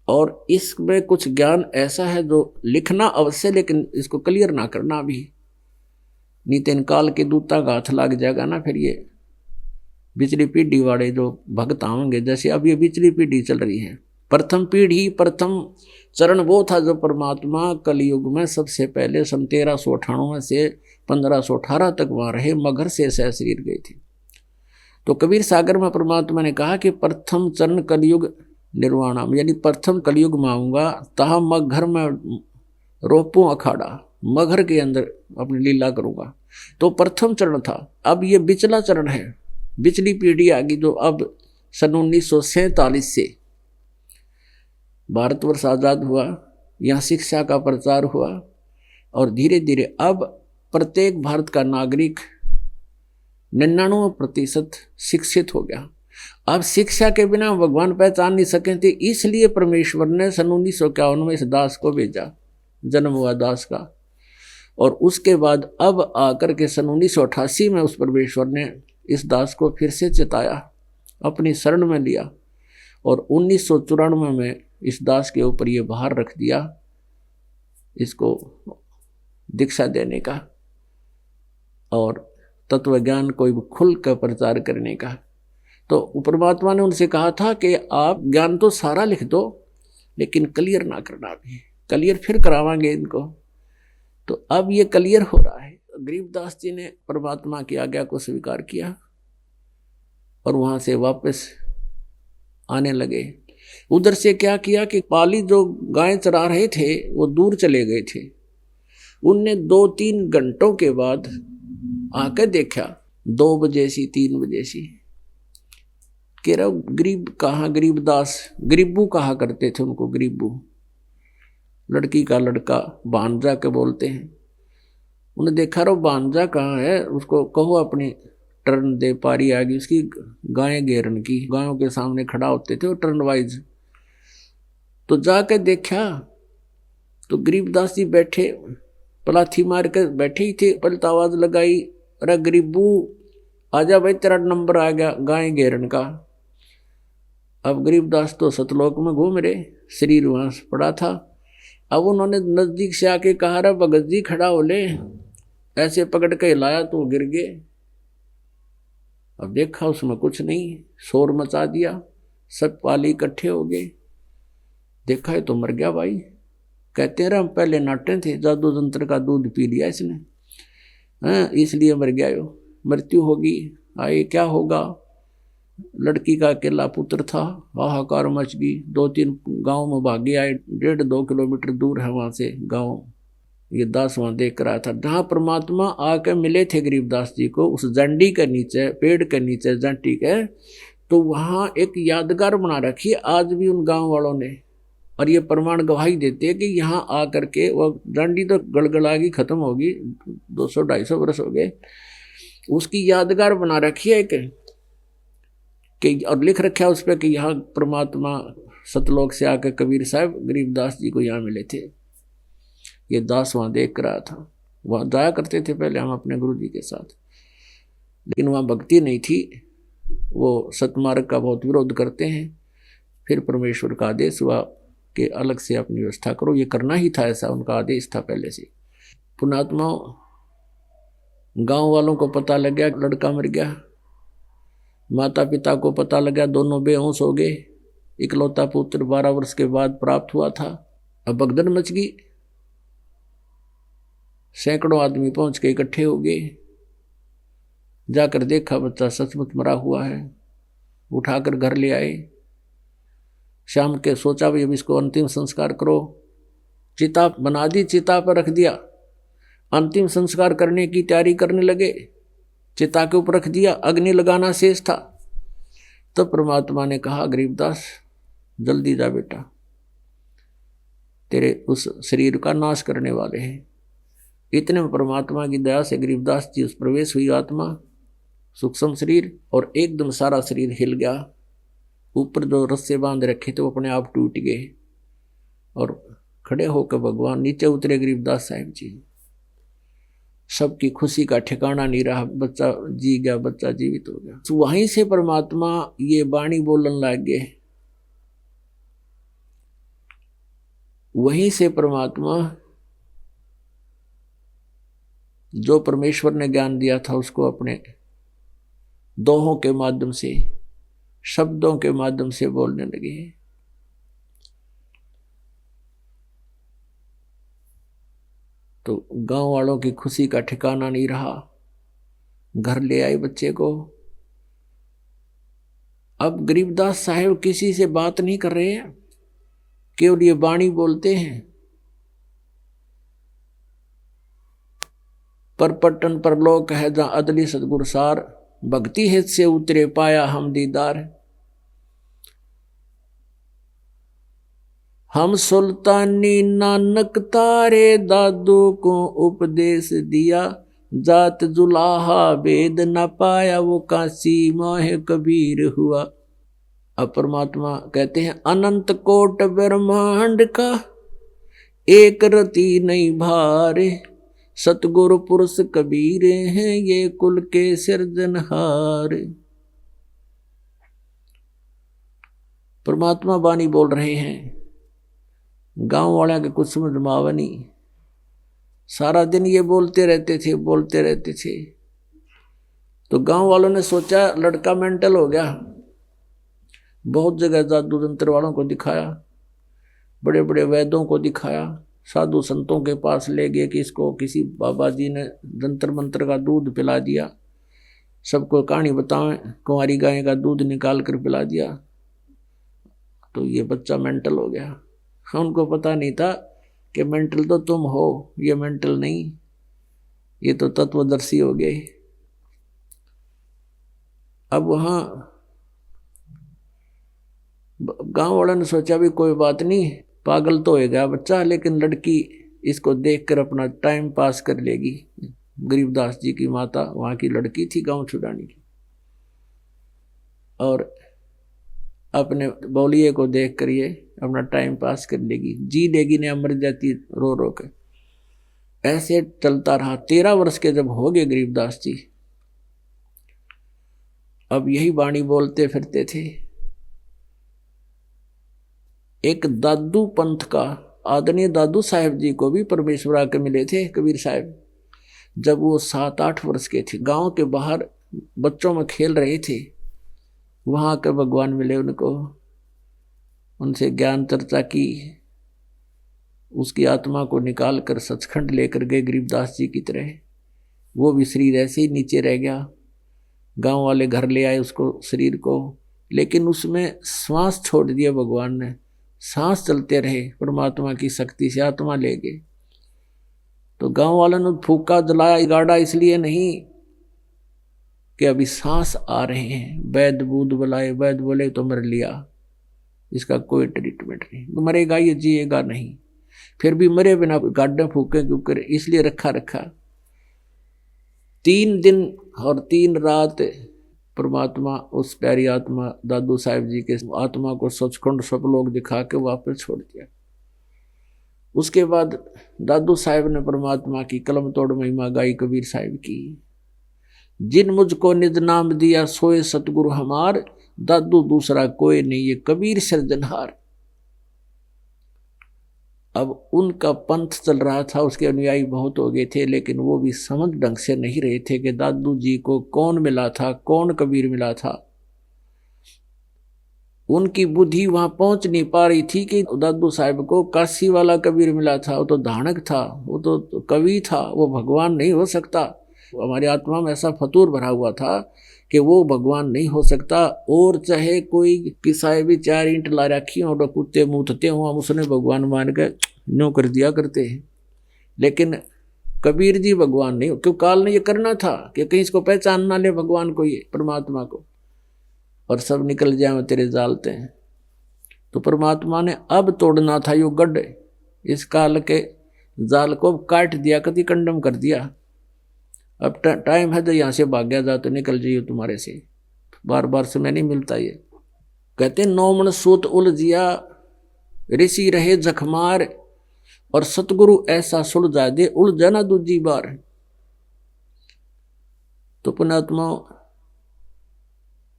और इसमें कुछ ज्ञान ऐसा है जो लिखना अवश्य, लेकिन इसको क्लियर ना करना भी, नहीं तो काल के दूता का हाथ लग जाएगा ना। फिर ये बिचली पीढ़ी वाले जो भक्त आएंगे, जैसे अब ये बिचली पीढ़ी चल रही है, प्रथम पीढ़ी प्रथम चरण वो था जो परमात्मा कलयुग में सबसे पहले सन 1398 से 1518 तक वहाँ रहे, मगर से शरीर गए थे। तो कबीर सागर में परमात्मा ने कहा कि प्रथम चरण कलयुग निर्वाणम, यानी प्रथम कलयुग में आऊँगा, तहा मगर में रोपूं अखाड़ा, मगर के अंदर अपनी लीला करूँगा। तो प्रथम चरण था। अब ये बिचला चरण है, बिचली पीढ़ी आ गई, जो अब सन 1947 से भारतवर्ष आज़ाद हुआ, यहाँ शिक्षा का प्रचार हुआ और धीरे धीरे अब प्रत्येक भारत का नागरिक 99% शिक्षित हो गया। अब शिक्षा के बिना भगवान पहचान नहीं सके थे, इसलिए परमेश्वर ने सन 1951 में इस दास को भेजा, जन्म हुआ दास का। और उसके बाद अब आकर के सन 1988 में उस परमेश्वर ने इस दास को फिर से चिताया, अपनी शरण में लिया और 1994 में इस दास के ऊपर ये भार रख दिया इसको दीक्षा देने का और तत्व ज्ञान को खुल कर प्रचार करने का। तो परमात्मा ने उनसे कहा था कि आप ज्ञान तो सारा लिख दो लेकिन क्लियर ना करना, भी क्लियर फिर करावांगे इनको। तो अब ये क्लियर हो रहा है। गरीबदास जी ने परमात्मा की आज्ञा को स्वीकार किया और वहां से वापस आने लगे। उधर से क्या किया कि पाली जो गाय चरा रहे थे वो दूर चले गए थे, उनने 2-3 घंटों के बाद आकर देखा 2 बजे सी 3 बजे सी, कह रहा गरीब कहाँ, गरीबदास गरीबू कहा करते थे उनको, गरीबू लड़की का लड़का भांजा के बोलते हैं। उन्हें देखा रो भांजा कहाँ है, उसको कहो अपनी टर्न दे, पारी आ गई उसकी गायें घेरन की, गायों के सामने खड़ा होते थे वो टर्न वाइज। तो जाकर देखा तो गरीबदास जी बैठे पलाथी मार कर बैठे ही थे, पलट आवाज लगाई, अरे गरीबू आजा भाई तेरा नंबर आ गया गाय घेरन का। अब गरीबदास तो सतलोक में घूम रहे, शरीर वहां पड़ा था। अब उन्होंने नजदीक से आके कहा रे भगत जी खड़ा हो ले, ऐसे पकड़ के हिलाया तो गिर गए। अब देखा उसमें कुछ नहीं, शोर मचा दिया, सब पाली इकट्ठे हो गए, देखा है तो मर गया भाई। कहते हैं हम पहले नाटे थे, जादू जंत्र का दूध पी लिया इसने, इसलिए मर गया, यो मृत्यु होगी। आए क्या होगा, लड़की का अकेला पुत्र था, हाहाकार मच गई, 2-3 गांव में भागे आए, 1.5-2 किलोमीटर दूर है वहां से गांव। ये दास वहां देख रहा था जहां परमात्मा आके मिले थे गरीबदास जी को, उस जंडी के नीचे, पेड़ के नीचे जंटी के, तो वहां एक यादगार बना रखी है आज भी उन गांव वालों ने। और ये प्रमाण गवाही देते हैं कि यहाँ आकर के वो डंडी तो गड़गड़ागी खत्म होगी, 200-250 वर्ष हो गए, उसकी यादगार बना रखी है कि और लिख रखा है उस पर कि यहाँ परमात्मा सतलोक से आकर कबीर साहब गरीबदास जी को यहाँ मिले थे। ये दास वहाँ देख रहा था, वहाँ जाया करते थे पहले हम अपने गुरु जी के साथ, लेकिन वहाँ भक्ति नहीं थी, वो सतमार्ग का बहुत विरोध करते हैं। फिर परमेश्वर का आदेश हुआ कि अलग से अपनी व्यवस्था करो, ये करना ही था, ऐसा उनका आदेश था पहले से। पुणात्मा गांव वालों को पता लग गया लड़का मर गया, माता पिता को पता लगा, दोनों बेहोश हो गए। इकलौता पुत्र 12 वर्ष के बाद प्राप्त हुआ था। अब भगदड़ मच गई, सैकड़ों आदमी पहुंच के इकट्ठे हो गए। जाकर देखा बच्चा सचमुच मरा हुआ है, उठाकर घर ले आए। शाम के सोचा भी अब इसको अंतिम संस्कार करो, चिता बना दी, चिता पर रख दिया। अंतिम संस्कार करने की तैयारी करने लगे, चिता के ऊपर रख दिया, अग्नि लगाना शेष था। तो परमात्मा ने कहा, गरीबदास जल्दी जा बेटा, तेरे उस शरीर का नाश करने वाले हैं। इतने में परमात्मा की दया से गरीबदास जी उस प्रवेश हुई आत्मा, सूक्ष्म शरीर, और एकदम सारा शरीर हिल गया। ऊपर जो रस्से बांध रखे थे वो अपने आप टूट गए और खड़े होकर भगवान नीचे उतरे गरीबदास साहिब जी। सबकी खुशी का ठिकाना नहीं रहा, बच्चा जी गया, बच्चा जीवित हो गया। तो वहीं से परमात्मा ये वाणी बोलने लग गए। वहीं से परमात्मा जो परमेश्वर ने ज्ञान दिया था उसको अपने दोहों के माध्यम से, शब्दों के माध्यम से बोलने लगे। तो गांव वालों की खुशी का ठिकाना नहीं रहा, घर ले आए बच्चे को। अब गरीबदास साहब किसी से बात नहीं कर रहे हैं, केवल ये वाणी बोलते हैं। पर पट्टन पर लोक है जहां अदली सतगुर सार, भक्ति हित से उतरे पाया हम दीदार। हम सुल्तानी नानक तारे दादू को उपदेश दिया, जात जुलाहा वेद न पाया वो काशी मोह कबीर हुआ। अब परमात्मा कहते हैं, अनंत कोट ब्रह्मांड का एक रति नहीं भारे, सतगुरु पुरुष कबीर हैं ये कुल के सिरजनहार। परमात्मा वाणी बोल रहे हैं, गांव वाले के कुछ समझ में आवा नहीं, सारा दिन ये बोलते रहते थे। तो गांव वालों ने सोचा लड़का मेंटल हो गया। बहुत जगह जादू तंत्र वालों को दिखाया, बड़े बड़े वैद्यों को दिखाया, साधु संतों के पास ले गए कि इसको किसी बाबा जी ने जंतर मंत्र का दूध पिला दिया। सबको कहानी बताएं, कुंवारी गाय का दूध निकाल कर पिला दिया तो ये बच्चा मेंटल हो गया। उनको पता नहीं था कि मेंटल तो तुम हो, ये मेंटल नहीं, ये तो तत्वदर्शी हो गए। अब वहां गांव वालों ने सोचा भी कोई बात नहीं, पागल तो हो गया बच्चा, लेकिन लड़की इसको देखकर अपना टाइम पास कर लेगी। गरीबदास जी की माता वहां की लड़की थी गांव छुड़ाने की, और अपने बौलिए को देख कर ये अपना टाइम पास कर लेगी, जी लेगी, ने मर जाती रो रो कर। ऐसे चलता रहा। 13 वर्ष के जब हो गए गरीबदास जी, अब यही वाणी बोलते फिरते थे। एक दादू पंथ का आदरणीय दादू साहब जी को भी परमेश्वर आके मिले थे कबीर साहब, जब वो 7-8 वर्ष के थे। गांव के बाहर बच्चों में खेल रहे थे, वहां के भगवान मिले उनको, उनसे ज्ञान चर्चा की, उसकी आत्मा को निकाल कर सचखंड लेकर गए गरीबदास जी की तरह। वो भी शरीर ऐसे ही नीचे रह गया। गांव वाले घर ले आए उसको, शरीर को, लेकिन उसमें श्वास छोड़ दिया भगवान ने, सांस चलते रहे। परमात्मा की शक्ति से आत्मा ले गए। तो गांव वालों ने फूका जलाया गाड़ा इसलिए नहीं कि अभी सांस आ रहे हैं। वैद्य बूद बुलाए, वैद्य बोले तो मर लिया, इसका कोई ट्रीटमेंट नहीं, मरेगा ये, जिएगा नहीं। फिर भी मरे बिना गाड्डे फूके क्यों करे, इसलिए रखा 3 दिन और 3 रात परमात्मा उस प्यारी आत्मा दादू साहब जी के आत्मा को सचखंड सब लोग दिखा के वापस छोड़ दिया। उसके बाद दादू साहब ने परमात्मा की कलम तोड़ महिमा गाई कबीर साहब की। जिन मुझको निज नाम दिया सोए सतगुरु हमार, दादू दूसरा कोई नहीं ये कबीर सिरजनहार। अब उनका पंथ चल रहा था, उसके अनुयायी बहुत हो गए थे, लेकिन वो भी समझ ढंग से नहीं रहे थे कि दादू जी को कौन मिला था, कौन कबीर मिला था। उनकी बुद्धि वहां पहुंच नहीं पा रही थी कि दादू साहब को काशी वाला कबीर मिला था, वो तो धानक था, वो तो कवि था, वो भगवान नहीं हो सकता। हमारी आत्मा में ऐसा फतूर भरा हुआ था कि वो भगवान नहीं हो सकता, और चाहे कोई किसाए भी 4 ईंट ला रखी और कुत्ते मूतते हो, हम उसने भगवान मान के न्यो कर दिया करते हैं। लेकिन कबीर जी भगवान नहीं, क्यों काल ने ये करना था कि कहीं इसको पहचान ना ले भगवान को, ये परमात्मा को, और सब निकल जाए तेरे जालते हैं। तो परमात्मा ने अब तोड़ना था यो गढ़, इस काल के जाल को काट दिया, कति कंडम कर दिया। अब टाइम है तो यहाँ से भाग गया, जा तो निकल जाइए तुम्हारे से, बार बार समय नहीं मिलता। ये कहते 9 मन सूत उलझिया, ऋषि रहे जखमार, और सतगुरु ऐसा सुलझा दे उलझा ना दूजी बार। तो पुण्यात्मा,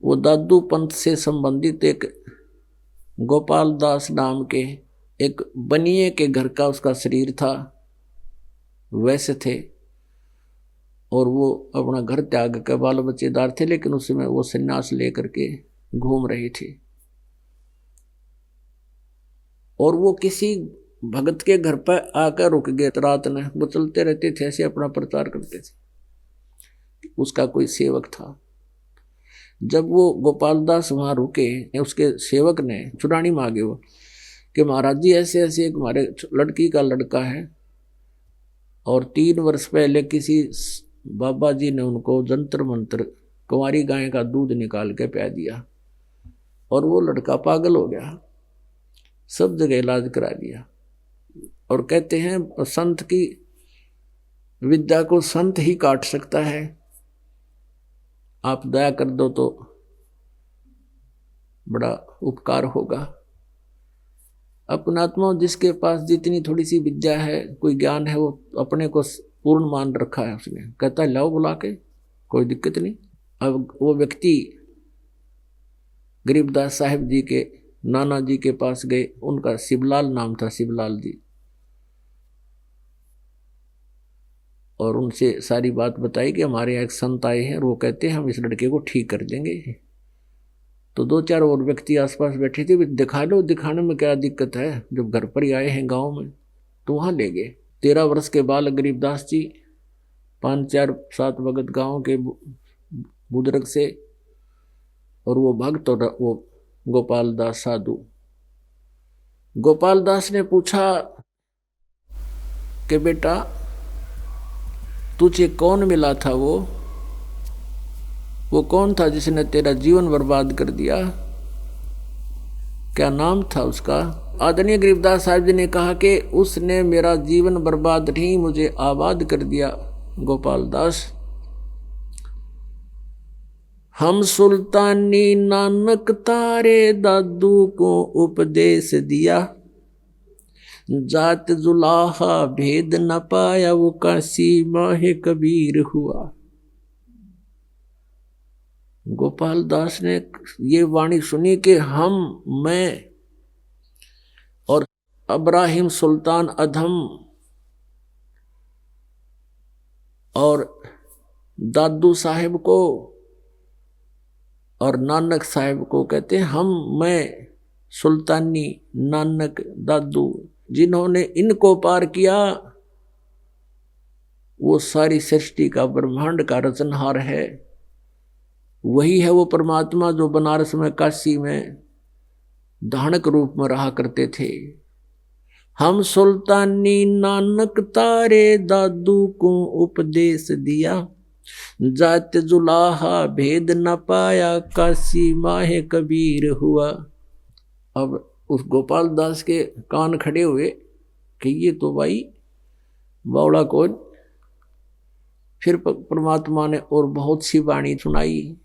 वो दादू पंथ से संबंधित एक गोपाल दास नाम के एक बनिए के घर का उसका शरीर था, वैसे थे, और वो अपना घर त्याग के बाल बच्चेदार थे, लेकिन उस समय वो संन्यास लेकर के घूम रहे थे। और वो किसी भगत के घर पर आकर रुक गए रात में, वो चलते रहते थे ऐसे, अपना प्रचार करते थे। उसका कोई सेवक था। जब वो गोपाल दास वहां रुके, उसके सेवक ने चुरानी मांगे वो कि महाराज जी ऐसे ऐसे एक हमारे लड़की का लड़का है, और 3 वर्ष पहले किसी बाबा जी ने उनको जंतर मंतर कुंवारी गाय का दूध निकाल के पिला दिया, और वो लड़का पागल हो गया, सब जगह इलाज करा दिया। और कहते हैं संत की विद्या को संत ही काट सकता है, आप दया कर दो तो बड़ा उपकार होगा। अपनात्मा जिसके पास जितनी थोड़ी सी विद्या है, कोई ज्ञान है, वो अपने को पूर्ण मान रखा है उसने, कहता है लाओ बुला के, कोई दिक्कत नहीं। अब वो व्यक्ति गरीबदास साहिब जी के नाना जी के पास गए, उनका शिवलाल नाम था, शिवलाल जी, और उनसे सारी बात बताई कि हमारे यहाँ एक संत आए हैं, और वो कहते हैं हम इस लड़के को ठीक कर देंगे। तो 2-4 और व्यक्ति आसपास बैठे थे, दिखा लो, दिखाने में क्या दिक्कत है, जब घर पर ही आए हैं गांव में, तो वहाँ ले गए। 13 वर्ष के बाल गरीबदास जी 5-4-7 भगत गांव के बुजुर्ग से, और वो भक्त और वो गोपाल दास साधु। गोपाल दास ने पूछा कि बेटा तुझे कौन मिला था, वो कौन था जिसने तेरा जीवन बर्बाद कर दिया, क्या नाम था उसका? आदरणीय गरीबदास साहब जी ने कहा कि उसने मेरा जीवन बर्बाद नहीं, मुझे आबाद कर दिया। गोपाल दास, हम सुल्तानी नानक तारे दादू को उपदेश दिया, जात जुलाहा भेद न पाया, वो काशी माहे कबीर हुआ। गोपाल दास ने ये वाणी सुनी कि मैं और इब्राहिम सुल्तान अधम और दादू साहिब को और नानक साहिब को कहते हैं मैं सुल्तानी नानक दादू, जिन्होंने इनको पार किया वो सारी सृष्टि का ब्रह्मांड का रचनहार है। वही है वो परमात्मा जो बनारस में काशी में धानक रूप में रहा करते थे। हम सुल्तानी नानक तारे दादू को उपदेश दिया, जात जुलाहा भेद न पाया, काशी माहे कबीर हुआ। अब उस गोपाल दास के कान खड़े हुए कि ये तो भाई बावड़ा कौन। फिर परमात्मा ने और बहुत सी वाणी सुनाई।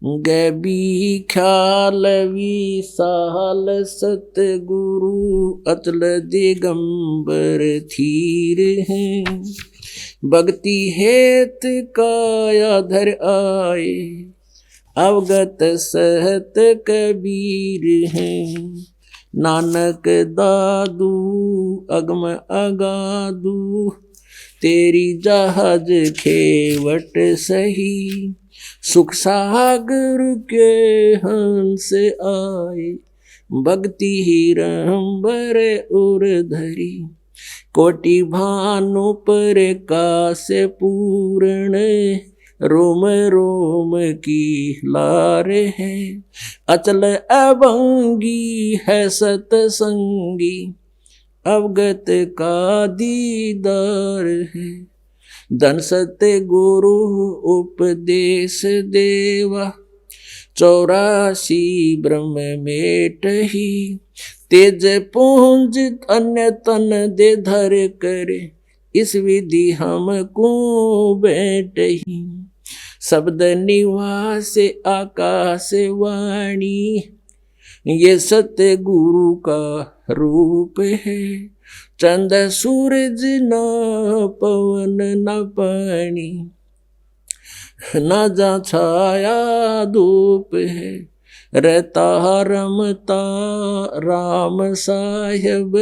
गैबी ख्याल विशाल सतगुरु अचल दिगंबर थीर हैं, भक्ति हेत काया धर आए, अवगत सहत कबीर हैं। नानक दादू अगम अगादू, तेरी जहाज खेवट सही, सुख सागर के हंस आए, भक्ति ही रंबर उर धरी, कोटि भानु पर कास पूर्ण, रोम रोम की लार है, अचल अभंगी है सतसंगी, अवगत का दीदार है। धन सत्य गुरु उपदेश देवा, 84 ब्रह्म मेटहि, तेज पुंज अन्य तन दे धर करे, इस विधि हमको बैठही, शब्द निवास आकाश वाणी, ये सत्य गुरु का रूप है, चंद सूरज न पवन न पानी, न जा छाया धूप है, रहता रमता राम साहेब,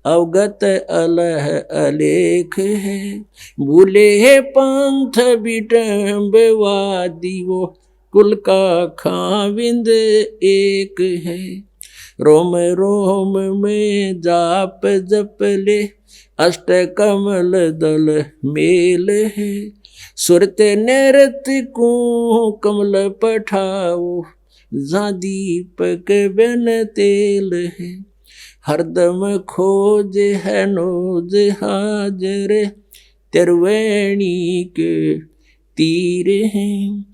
अवगत अलह अलेख है, भूले है पंथ विटम्बवादी, वो कुल का खाविंद एक है, रोम रोम में जाप जप ले, अष्ट कमल दल मेल है, सुरत नृत्य को कमल पठाओ, जा दीपक बन तेल है, हरदम खोज है नोज हाजर, तिरवेणी के तीर हैं,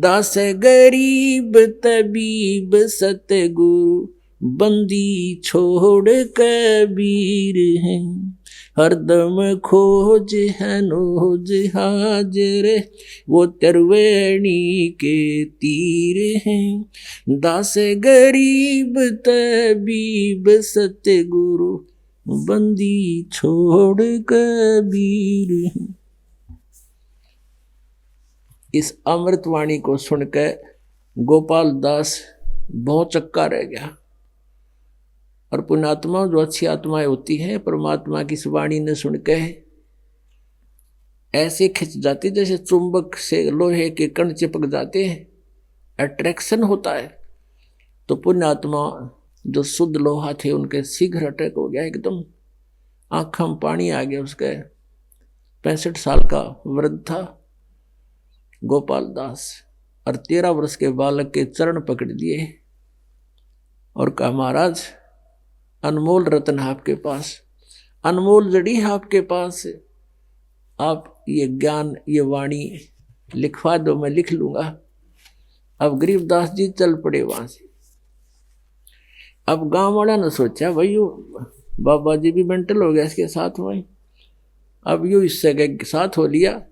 दास गरीब तबीब सतगुरु, बंदी छोड़ कबीर हैं, हरदम खोज है नोज हाजर, वो तिरवेणी के तीर हैं, दास गरीब तबीब सतगुरु, बंदी छोड़ कबीर हैं। इस अमृतवाणी को सुनकर गोपाल दास बहुत चक्का रह गया। और पुण्यात्मा जो अच्छी आत्माएं होती हैं, परमात्मा की इस वाणी ने सुनकर ऐसे खिंच जाती जैसे चुंबक से लोहे के कण चिपक जाते हैं, अट्रैक्शन होता है। तो पुण्यात्मा जो शुद्ध लोहा थे उनके शीघ्र अटैक हो गया, एकदम आंखों में पानी आ गया। उसके 65 साल का वृद्ध था गोपाल दास, और 13 वर्ष के बालक के चरण पकड़ दिए और कहा, महाराज अनमोल रत्न है आपके पास, अनमोल जड़ी है आपके पास, आप ये ज्ञान ये वाणी लिखवा दो, मैं लिख लूंगा। अब गरीबदास जी चल पड़े वहां से। अब गांव वाला ने सोचा भाई यो बाबा जी भी मेंटल हो गया इसके साथ में, अब यो इससे के साथ हो लिया।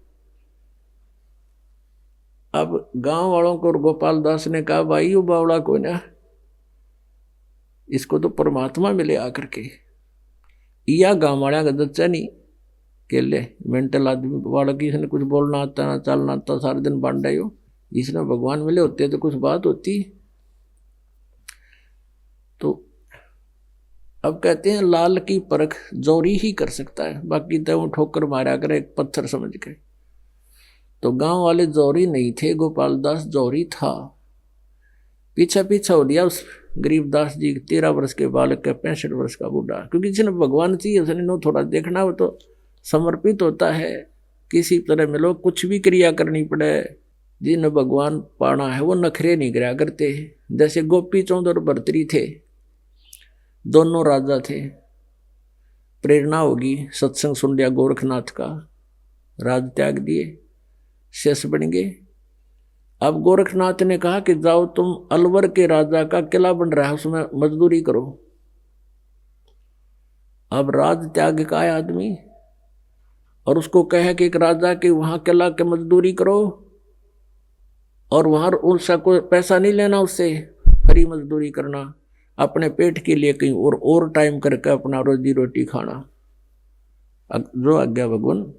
अब गांव वालों को गोपाल दास ने कहा, भाई यो बावड़ा को ना, इसको तो परमात्मा मिले आकर के। या गांव वाला का दच्चा नहीं के ले मेंटल आदमी वाला की, इसने कुछ बोलना आता ना चलना आता, सारे दिन बांटा हो, इसने भगवान मिले होते तो कुछ बात होती। तो अब कहते हैं लाल की परख जोरी ही कर सकता है, बाकी तो वो ठोकर मारा करे एक पत्थर समझ के। तो गांव वाले जोरी नहीं थे, गोपाल दास जोरी था। पीछा पीछा हो लिया उस गरीबदास जी 13 वर्ष के बालक का 65 वर्ष का बूढ़ा, क्योंकि जिसने भगवान चाहिए उसने नो थोड़ा देखना, वो तो समर्पित होता है। किसी तरह मिलो कुछ भी क्रिया करनी पड़े, जिन्हें भगवान पाना है वो नखरे नहीं करा करते। जैसे गोपी चौंद और भर्तरी थे, दोनों राजा थे। प्रेरणा होगी, सत्संग सुन लिया गोरखनाथ का, राज त्याग दिए, शेष बन गए। अब गोरखनाथ ने कहा कि जाओ तुम अलवर के राजा का किला बन रहा है उसमें मजदूरी करो। अब राज त्याग का है आदमी और उसको कहे कि एक राजा के वहां किला के मजदूरी करो, और वहां उसका कोई पैसा नहीं लेना, उससे फ्री मजदूरी करना, अपने पेट के लिए कहीं और टाइम करके अपना रोजी रोटी खाना। जो आज्ञा भगवान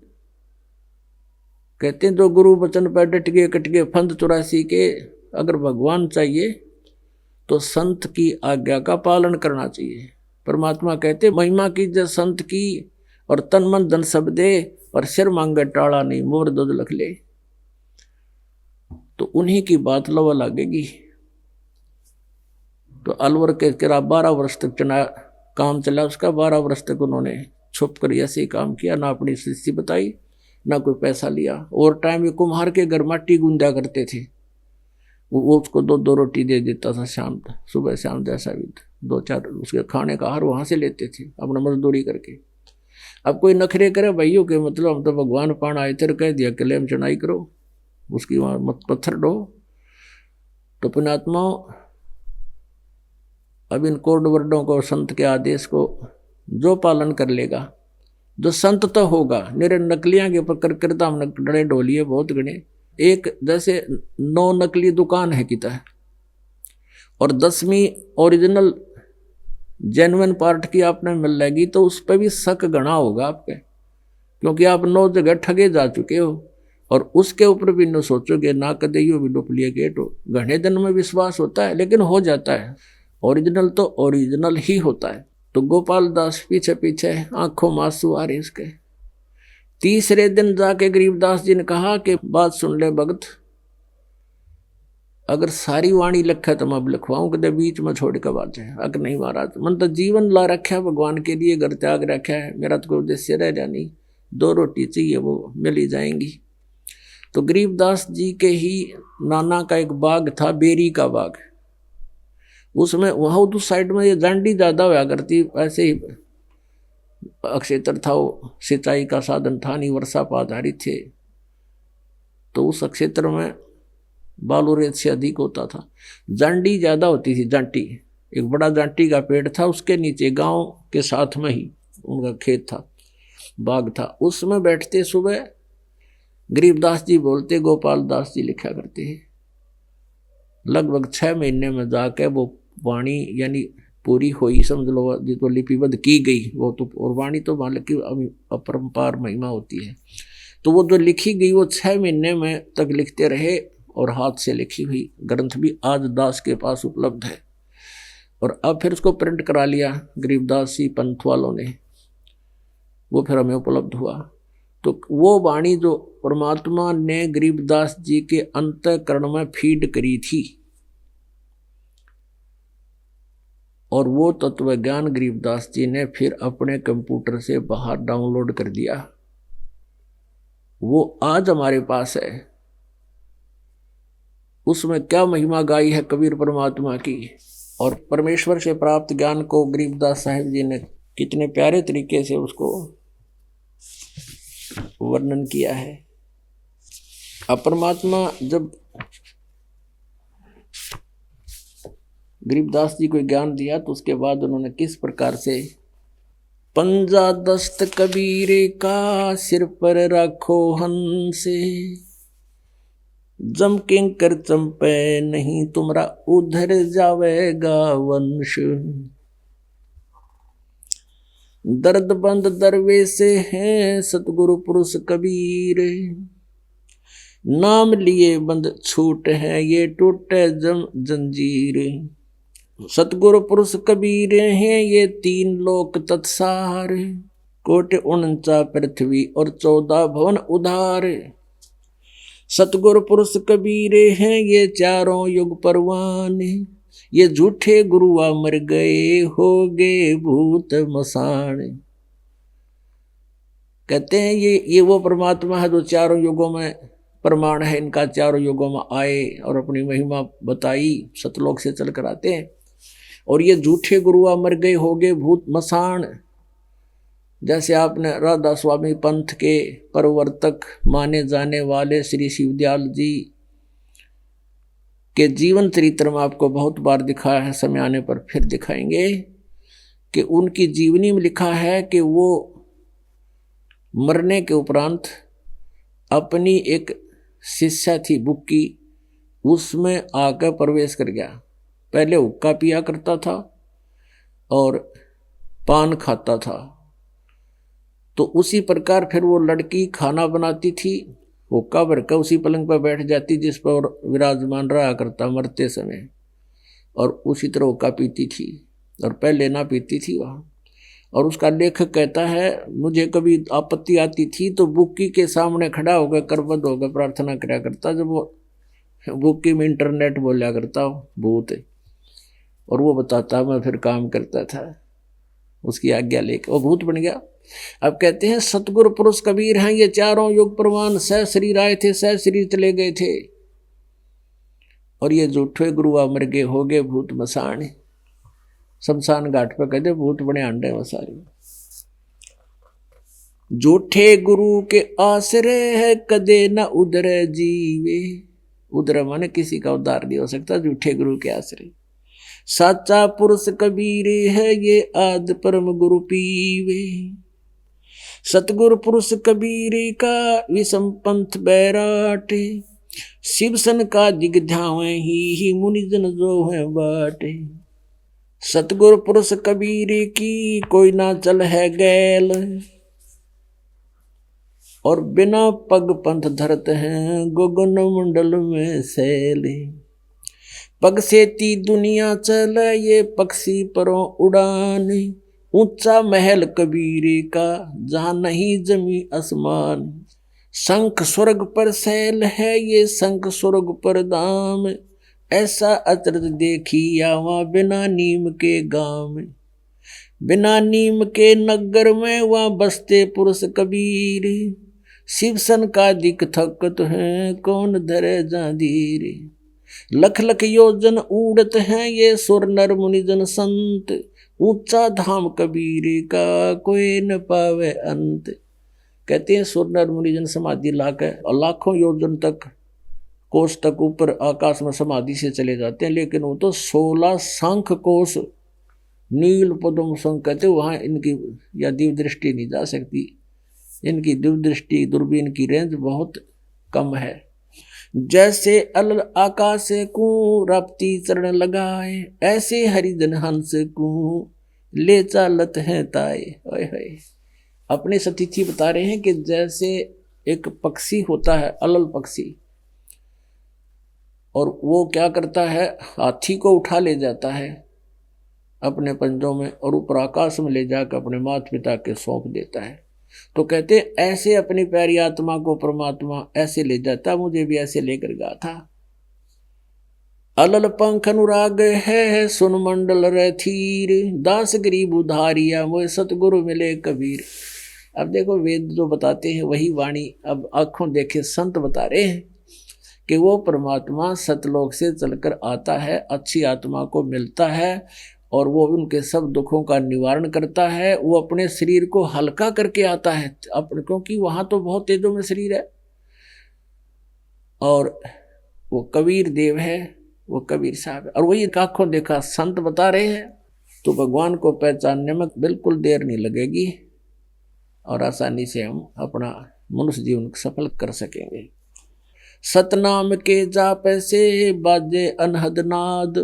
कहते हैं, जो गुरु वचन पर डट गए कट गए फंद 84 के। अगर भगवान चाहिए तो संत की आज्ञा का पालन करना चाहिए। परमात्मा कहते महिमा की जय संत की, और तन मन धन सब दे, पर सिर मांगे टाड़ा नहीं, मोर दूध लख ले। तो उन्हीं की बात लवा लगेगी। तो अलवर के किरा 12 वर्ष तक काम चला उसका। 12 वर्ष तक उन्होंने छुप कर ऐसे ही काम किया, ना अपनी स्थिति बताई, ना कोई पैसा लिया। और टाइम ये कुम्हार के घर मट्टी गूंदा करते थे, वो उसको 2-2 रोटी दे देता था शाम, सुबह शाम जैसा भी 2-4 उसके खाने का आहार वहां से लेते थे अपना मजदूरी करके। अब कोई नखरे करे भाइयों के, मतलब हम तो भगवान पान आए थे, कह दिया कलेम चढ़ाई करो, उसकी वहां मत पत्थर डो। तो पुण्यात्मा, अब इन कोड वर्डों को, संत के आदेश को जो पालन कर लेगा, जो संत तो होगा, मेरे नकलियां के ऊपर करता हमने डरे ढोलिए बहुत गणे। एक जैसे 9 नकली दुकान है किता है, और 10वीं ओरिजिनल जेन्युइन पार्ट की आपने मिल जाएगी, तो उस पर भी शक गणा होगा आपके, क्योंकि आप 9 जगह ठगे जा चुके हो। और उसके ऊपर भी न सोचोगे ना कदे यो भी डुप्लीकेट हो। घने दिन में विश्वास होता है, लेकिन हो जाता है। ओरिजिनल तो ओरिजिनल ही होता है। तो गोपाल दास पीछे पीछे आंखों में आंसू आ रहे उसके। तीसरे दिन जाके गरीबदास जी ने कहा कि बात सुन ले भगत, अगर सारी वाणी लिखा तो मैं अब लिखवाऊं, कदे बीच में छोड़ के बात है। अगर नहीं महाराज, मन तो जीवन ला रखा है भगवान के लिए, घर त्याग रखा है, मेरा तो कोई उद्देश्य रह जाए नहीं, 2 रोटी चाहिए वो मिल ही जाएंगी। तो गरीबदास जी के ही नाना का एक बाग था, बेरी का बाग। उसमें वहाँ उस साइड में ये जांडी ज्यादा हुआ करती, ऐसे ही अक्षेत्र था, वो सिंचाई का साधन था नहीं, वर्षा पर आधारित थे। तो उस क्षेत्र में बालू रेत से अधिक होता था, जांडी ज्यादा होती थी। जांटी, एक बड़ा जांटी का पेड़ था, उसके नीचे गांव के साथ में ही उनका खेत था, बाग था। उसमें बैठते सुबह गरीबदास जी बोलते, गोपाल दास जी लिखा करते हैं। लगभग 6 महीने में जाके वो वाणी यानी पूरी हुई, समझ लो, जो लिपिबद्ध की गई वो तो। और वाणी तो मालिक की अपरंपार महिमा होती है। तो वो जो लिखी गई वो 6 महीने में तक लिखते रहे, और हाथ से लिखी हुई ग्रंथ भी आज दास के पास उपलब्ध है। और अब फिर उसको प्रिंट करा लिया गरीबदास जी पंथ वालों ने, वो फिर हमें उपलब्ध हुआ। तो वो वाणी जो परमात्मा ने गरीबदास जी के अंतःकरण में फीड करी थी, और वो तत्व ज्ञान गरीबदास जी ने फिर अपने कंप्यूटर से बाहर डाउनलोड कर दिया, वो आज हमारे पास है। उसमें क्या महिमा गाई है कबीर परमात्मा की, और परमेश्वर से प्राप्त ज्ञान को गरीबदास साहिब जी ने कितने प्यारे तरीके से उसको वर्णन किया है। अब परमात्मा जब गरीबदास जी को ज्ञान दिया, तो उसके बाद उन्होंने किस प्रकार से पंजा दस्त कबीरे का सिर पर रखो हंसे, जम किंकर चंपे नहीं तुम्हारा उधर जावेगा वंश, दर्द बंद दरवेशे हैं सतगुरु पुरुष कबीर, नाम लिए बंद छूट है ये टूटे जंजीर, सतगुरु पुरुष कबीर हैं ये 3 लोक तत्सार, कोटि 49 पृथ्वी और 14 भवन उधार, सतगुरु पुरुष कबीर हैं ये 4 युग परवान, ये झूठे गुरुआ मर गए हो गए भूत मसान। कहते हैं ये वो परमात्मा है जो 4 युगों में प्रमाण है इनका, 4 युगों में आए और अपनी महिमा बताई, सतलोक से चल कर आते हैं। और ये झूठे गुरुआ मर गए हो गए भूत मसान, जैसे आपने राधा स्वामी पंथ के प्रवर्तक माने जाने वाले श्री शिवदयाल जी के जीवन चरित्र में आपको बहुत बार दिखाया है, समय आने पर फिर दिखाएंगे कि उनकी जीवनी में लिखा है कि वो मरने के उपरांत अपनी एक शिष्या थी बुक्की, उसमें आकर प्रवेश कर गया। पहले हुक्का पिया करता था और पान खाता था, तो उसी प्रकार फिर वो लड़की खाना बनाती थी, हुक्का भरकर उसी पलंग पर बैठ जाती जिस पर विराजमान रहा करता मरते समय, और उसी तरह हुक्का पीती थी, और पहले ना पीती थी वहाँ। और उसका लेखक कहता है मुझे कभी आपत्ति आती थी तो बुक्की के सामने खड़ा होकर करबद्ध होकर प्रार्थना किया करता, जब वो बुक्की में इंटरनेट बोला करता भूत है, और वो बताता मैं फिर काम करता था उसकी आज्ञा लेके, वो भूत बन गया। अब कहते हैं सतगुरु पुरुष कबीर हैं ये चारों युग प्रमाण, सह शरीर आए थे सह शरीर चले गए थे, और ये झूठे गुरु अमर गए हो गए भूत मसान। शमशान घाट पर कहते भूत बने अंडे वसारे। झूठे गुरु के आश्रय है कदे न उधर जीवे, उधर माने किसी का उद्धार नहीं हो सकता झूठे गुरु के आश्रय। साचा पुरुष कबीर है ये आद परम गुरु पीवे, सतगुरु पुरुष कबीर का विषम पंथ बैराटे, शिव सन का दिग ध्यावे ही मुनिजन जो है बाटे। सतगुरु पुरुष कबीर की कोई ना चल है गैल, और बिना पग पंथ धरत हैं गगन मंडल में सैले। पग से ती दुनिया चल ये पक्षी परों उड़ान, ऊंचा महल कबीर का जहां नहीं जमी आसमान। शंख स्वर्ग पर सैल है ये शंख स्वर्ग पर दाम, ऐसा अचरज देखी आवा बिना नीम के गांव। बिना नीम के नगर में वहाँ बसते पुरुष कबीर, शिव सन का दिख थकत है कौन धरे जांधीर। लख लख योजन उड़त हैं ये सुर नर मुनिजन संत, ऊंचा धाम कबीर का कोई न पावे अंत। कहते हैं सुर नर मुनिजन समाधि लाकर और लाखों योजन तक कोष तक ऊपर आकाश में समाधि से चले जाते हैं, लेकिन वो तो 16 शंख कोष नील पद्म शंख कहते, वहाँ इनकी या दिव्य दृष्टि नहीं जा सकती। इनकी दिव्य दृष्टि दूरबीन की रेंज बहुत कम है। जैसे अल आकाश को राप्ती चरण लगाए, ऐसे हरिजन हंस को ले चालत है ताए। ओए अपनी सतिथि बता रहे हैं कि जैसे एक पक्षी होता है अलल पक्षी, और वो क्या करता है हाथी को उठा ले जाता है अपने पंजों में और ऊपर आकाश में ले जाकर अपने माता पिता के सौंप देता है। तो कहते ऐसे अपनी प्यारी आत्मा को परमात्मा ऐसे ले जाता, मुझे भी ऐसे लेकर गया था। अलल पंख अनुराग है सुन मंडल रथीर, दास गरीब उधारिया वो सतगुरु मिले कबीर। अब देखो वेद जो बताते हैं वही वाणी अब आंखों देखे संत बता रहे हैं कि वो परमात्मा सतलोक से चलकर आता है, अच्छी आत्मा को मिलता है और वो उनके सब दुखों का निवारण करता है। वो अपने शरीर को हल्का करके आता है अपने, क्योंकि वहां तो बहुत तेजों में शरीर है, और वो कबीर देव है, वो कबीर साहब है। और वही आंखों देखा संत बता रहे हैं, तो भगवान को पहचानने में बिल्कुल देर नहीं लगेगी और आसानी से हम अपना मनुष्य जीवन सफल कर सकेंगे। सतनाम के जाप से बाजे अनहद नाद,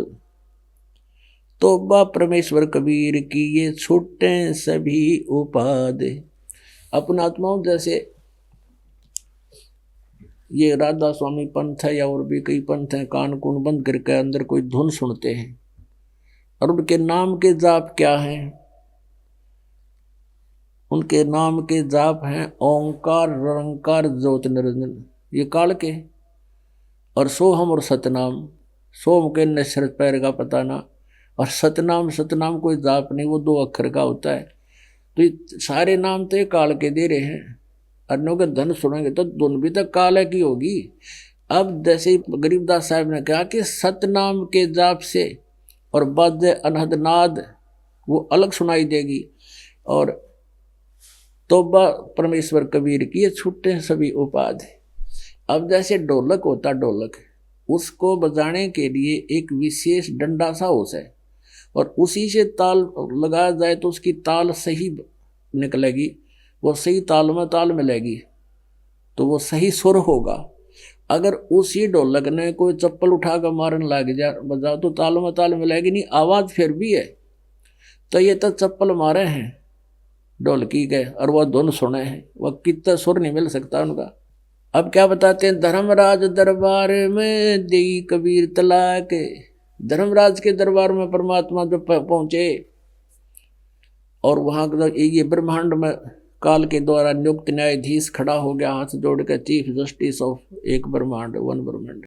तोबा परमेश्वर कबीर की ये छूटे सभी उपाद। अपना आत्माओं जैसे ये राधा स्वामी पंथ है या और भी कई पंथ हैं, कान कून बंद करके अंदर कोई धुन सुनते हैं, और उनके नाम के जाप क्या हैं? उनके नाम के जाप हैं ओंकार रंकार ज्योत निरंजन, ये काल के, और सोहम और सतनाम। सोम के नशर पैर का पता ना, और सतनाम सतनाम कोई जाप नहीं, वो 2 अक्षर का होता है। तो ये सारे नाम तो ये काल के दे रहे हैं। अन्यों के धन सुनेंगे तो धुन भी तक काल की होगी। अब जैसे गरीबदास साहब ने कहा कि सतनाम के जाप से और बाजे अनहद नाद वो अलग सुनाई देगी, और तोबा परमेश्वर कबीर की ये छूटे सभी उपाध। अब जैसे ढोलक होता, ढोलक उसको बजाने के लिए एक विशेष डंडा सा होता है, और उसी से ताल लगाया जाए तो उसकी ताल सही निकलेगी, वो सही ताल में ताल मिलेगी, तो वो सही सुर होगा। अगर उसी ढोलक ने कोई चप्पल उठा कर मारने लग जा बजाओ तो ताल में ताल मिलेगी नहीं, आवाज़ फिर भी है। तो ये तो चप्पल मारे हैं ढोलकी के और वह धुन सुने हैं, वह कितना सुर नहीं मिल सकता उनका। अब क्या बताते हैं, धर्मराज दरबार में देई कबीर तलाक। धर्मराज के दरबार में परमात्मा जब पहुंचे और वहाँ ये ब्रह्मांड में काल के द्वारा नियुक्त न्यायाधीश खड़ा हो गया हाथ जोड़कर, चीफ जस्टिस ऑफ एक ब्रह्मांड, वन ब्रह्मांड।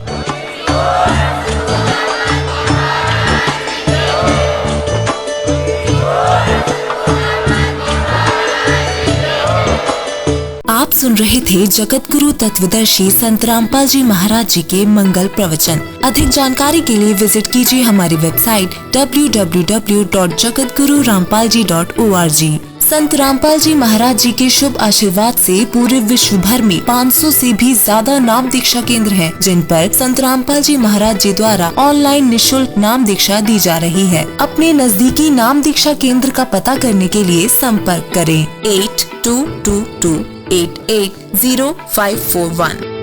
आप सुन रहे थे जगत गुरु तत्वदर्शी संत रामपाल जी महाराज जी के मंगल प्रवचन। अधिक जानकारी के लिए विजिट कीजिए हमारी वेबसाइट www.jagatgururampalji.org। संत रामपाल जी महाराज जी के शुभ आशीर्वाद से पूरे विश्व भर में 500 से भी ज्यादा नाम दीक्षा केंद्र हैं, जिन पर संत रामपाल जी महाराज जी द्वारा ऑनलाइन निशुल्क नाम दीक्षा दी जा रही है। अपने नजदीकी नाम दीक्षा केंद्र का पता करने के लिए संपर्क करें 8222880541।